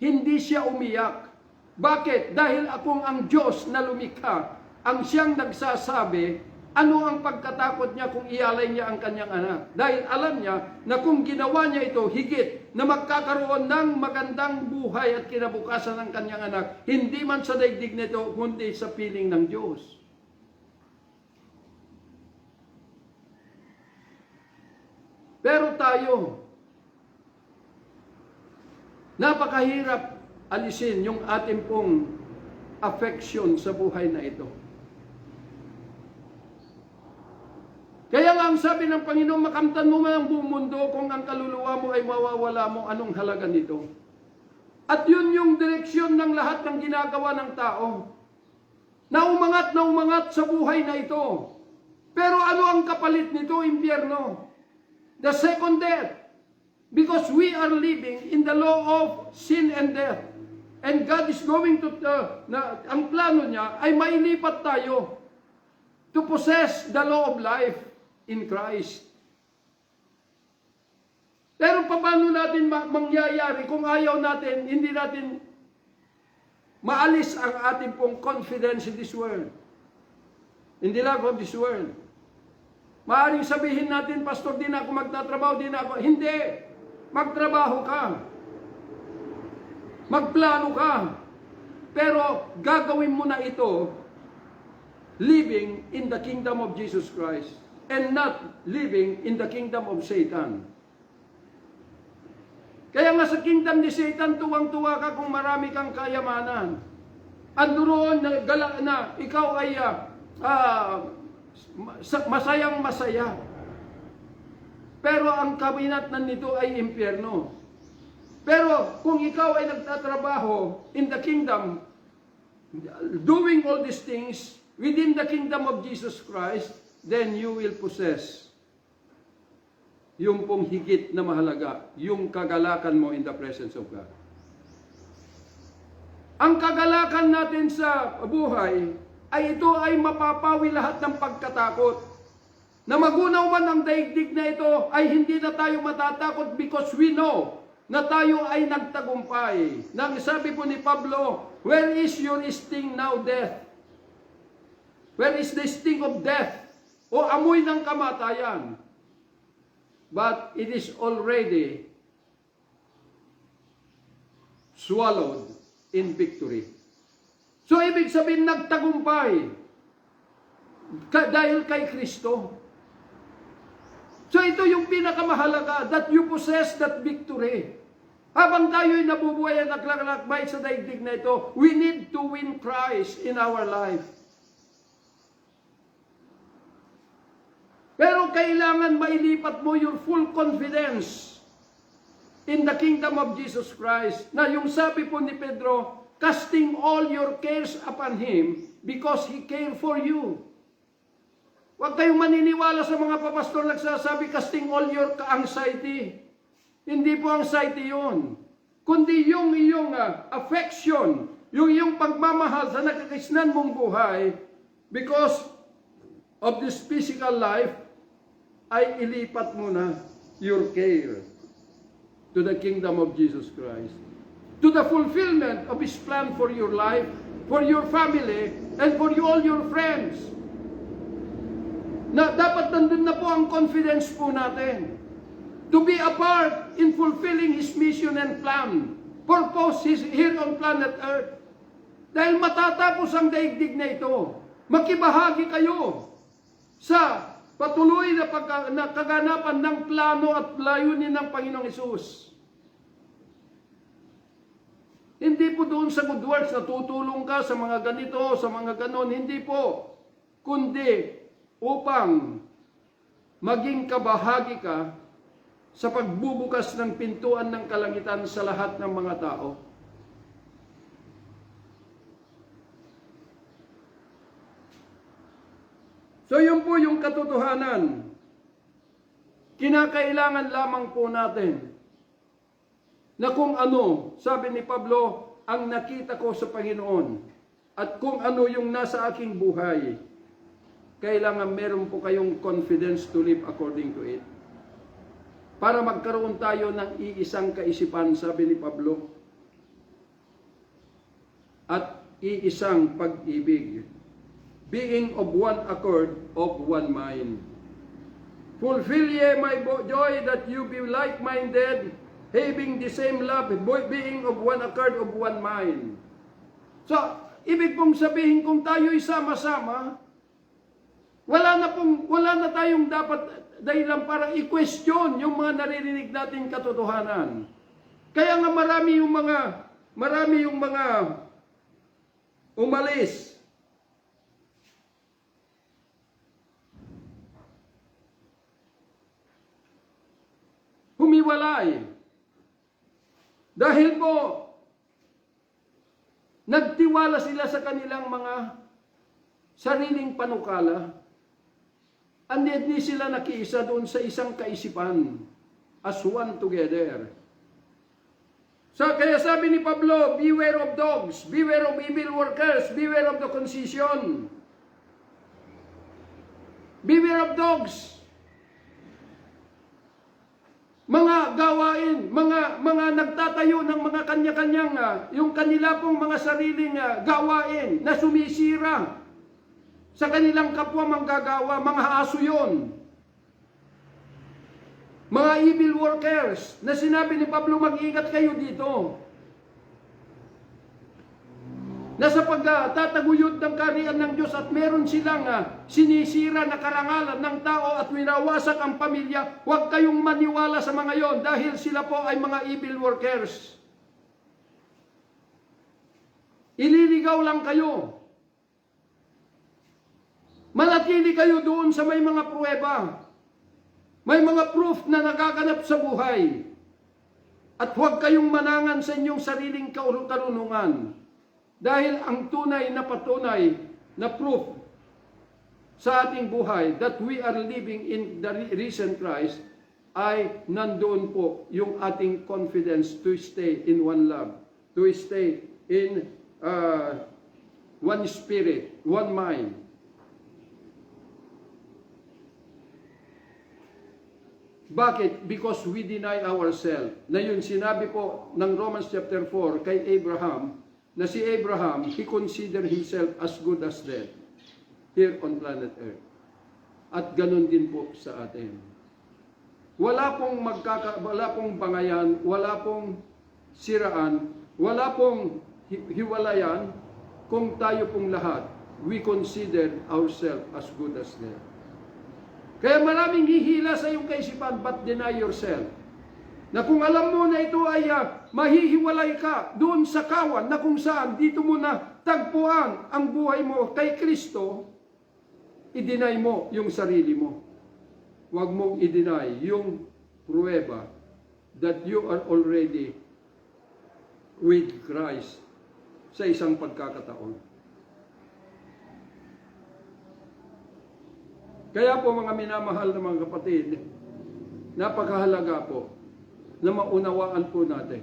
Hindi siya umiyak. Bakit? Dahil akong ang Diyos na lumikha, ang siyang nagsasabi Ano ang pagkatakot niya kung ialay niya ang kanyang anak? Dahil alam niya na kung ginawa niya ito higit na magkakaroon ng magandang buhay at kinabukasan ng kanyang anak, hindi man sa daigdig nito, kundi sa piling ng Diyos. Pero tayo, napakahirap alisin yung ating pong affection sa buhay na ito. Kaya nga ang sabi ng Panginoon, makamtan mo man ang buong mundo kung ang kaluluwa mo ay mawawala mo, anong halaga nito? At yun yung direksyon ng lahat ng ginagawa ng tao. Na umangat sa buhay na ito. Pero ano ang kapalit nito, impyerno? The second death. Because we are living in the law of sin and death. And God is going to, ang plano niya ay mailipat tayo to possess the law of life in Christ. Pero paano natin mangyayari kung ayaw natin, hindi natin maalis ang ating pong confidence in this world, in the love of this world? Maaaring sabihin natin, Pastor, di na ako magtatrabaho, di na ako. Hindi. Magtrabaho ka. Magplano ka. Pero gagawin mo na ito living in the kingdom of Jesus Christ and not living in the kingdom of Satan. Kaya nga sa kingdom ni Satan, tuwang-tuwa ka kung marami kang kayamanan. Andoon na ikaw ay masayang-masaya. Pero ang kabinatnan nito ay impyerno. Pero kung ikaw ay nagtatrabaho in the kingdom, doing all these things within the kingdom of Jesus Christ, then you will possess yung pong higit na mahalaga, yung kagalakan mo in the presence of God. Ang kagalakan natin sa buhay ay ito ay mapapawi lahat ng pagkatakot. Na magunaw man ang daigdig na ito ay hindi na tayo matatakot because we know na tayo ay nagtagumpay. Nang sabi po ni Pablo, where is your sting now, death? Where is the sting of death? O amoy ng kamatayan. But it is already swallowed in victory. So ibig sabihin nagtagumpay dahil kay Kristo. So ito yung pinakamahalaga, that you possess that victory. Habang tayo'y nabubuhay at naglalakbay sa daigdig na ito, we need to win Christ in our life. Pero kailangan mailipat mo your full confidence in the kingdom of Jesus Christ. Na yung sabi po ni Pedro, casting all your cares upon Him because He cared for you. Huwag kayong maniniwala sa mga papastor nagsasabi, casting all your anxiety. Hindi po anxiety yun. Kundi yung iyong affection, yung iyong pagmamahal sa nakakisnan mong buhay because of this physical life, ay ilipat mo na your care to the kingdom of Jesus Christ. To the fulfillment of His plan for your life, for your family, and for all your friends. Na dapat nandun na po ang confidence po natin. To be a part in fulfilling His mission and plan. Purpose here on planet Earth. Dahil matatapos ang daigdig na ito, makibahagi kayo sa patuloy na kaganapan ng plano at layunin ng Panginoong Hesus. Hindi po doon sa good works na tutulong ka sa mga ganito, sa mga ganon. Hindi po. Kundi upang maging kabahagi ka sa pagbubukas ng pintuan ng kalangitan sa lahat ng mga tao. So yun po yung katotohanan. Kinakailangan lamang po natin na kung ano, sabi ni Pablo, ang nakita ko sa Panginoon at kung ano yung nasa aking buhay, kailangan meron po kayong confidence to live according to it. Para magkaroon tayo ng iisang kaisipan, sabi ni Pablo, at iisang pag-ibig. being of one accord, of one mind. Fulfill ye my joy that you be like-minded, having the same love, being of one accord, of one mind. So, ibig pong sabihin kung tayo'y sama-sama, wala na tayong dapat dahilan para i-question yung mga naririnig nating katotohanan. Kaya nga marami yung mga umalis. Humiwalay. Dahil po, nagtiwala sila sa kanilang mga sariling panukala, and hindi sila nakiisa doon sa isang kaisipan, as one together. So, kaya sabi ni Pablo, beware of dogs, beware of evil workers, beware of the concision. Beware of dogs. Mga gawain, mga nagtatayo ng mga kanya-kanyang, yung kanila pong mga sariling gawain na sumisira sa kanilang kapwa manggagawa, mga aso yun. Mga evil workers, na sinabi ni Pablo, mag-ingat kayo dito. Na sa pagtataguyod ng kaharian ng Diyos at meron silang sinisira na karangalan ng tao at winawasak ang pamilya, huwag kayong maniwala sa mga yon dahil sila po ay mga evil workers. Ililigaw lang kayo. Manatili kayo doon sa may mga pruweba. May mga proof na nagaganap sa buhay. At huwag kayong manangan sa inyong sariling karunungan. Dahil ang tunay na patunay na proof sa ating buhay that we are living in the risen Christ ay nandoon po yung ating confidence to stay in one love, to stay in one spirit, one mind. Bakit? Because we deny ourselves. Na yun sinabi po ng Romans chapter 4 kay Abraham, na si Abraham, he considered himself as good as dead here on planet Earth. At ganun din po sa atin. Wala pong bangayan, wala pong siraan, wala pong hiwalayan kung tayo pong lahat, we consider ourselves as good as dead. Kaya maraming hihila sa iyong kaisipan, but deny yourself. Na kung alam mo na ito ay mahihiwalay ka doon sa kawan na kung saan dito mo na tagpuan ang buhay mo kay Kristo, i-deny mo yung sarili mo. Huwag mong i-deny yung pruweba that you are already with Christ sa isang pagkakataon. Kaya po mga minamahal na mga kapatid, napakahalaga po na maunawaan po natin.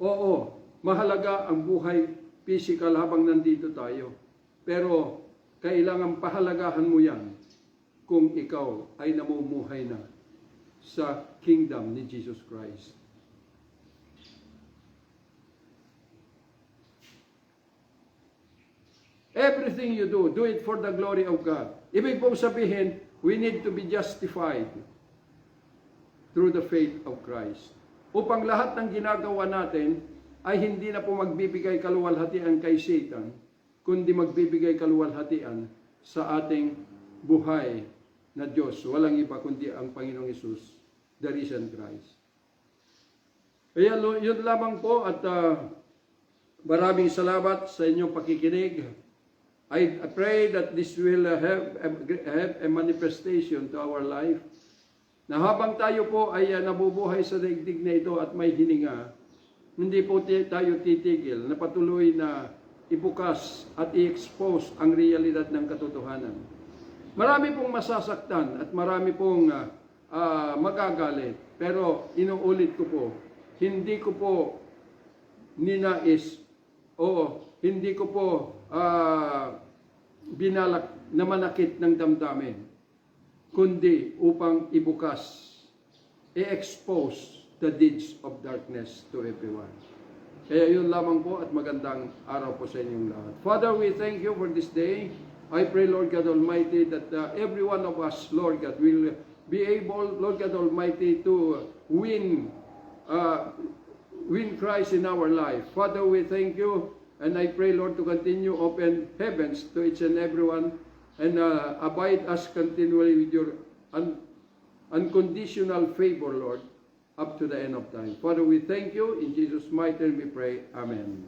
Oo, mahalaga ang buhay physical habang nandito tayo. Pero kailangan pahalagahan mo yan kung ikaw ay namumuhay na sa kingdom ni Jesus Christ. Everything you do, do it for the glory of God. Ibig pong sabihin, we need to be justified through the faith of Christ. Upang lahat ng ginagawa natin ay hindi na po magbibigay kaluwalhatian kay Satan, kundi magbibigay kaluwalhatian sa ating buhay na Diyos. Walang iba kundi ang Panginoong Hesus, the risen Christ. Kaya yun lamang po at maraming salamat sa inyong pakikinig. I pray that this will have a manifestation to our life. Na habang tayo po ay nabubuhay sa daigdig na ito at may hininga, hindi po tayo titigil na patuloy na ibukas at i-expose ang realidad ng katotohanan. Marami pong masasaktan at marami pong magagalit. Pero inuulit ko po, hindi ko po ninais o hindi ko po binalak na manakit ng damdamin, kundi upang ibukas, i-expose the deeds of darkness to everyone. Kaya yun lamang po at magandang araw po sa inyong lahat. Father, we thank you for this day. I pray, Lord God Almighty, that every one of us, Lord God, will be able, Lord God Almighty, to win Christ in our life. Father, we thank you, and I pray, Lord, to continue open heavens to each and every one, and abide us continually with your unconditional favor, Lord, up to the end of time. Father, we thank you. In Jesus' mighty name we pray. Amen.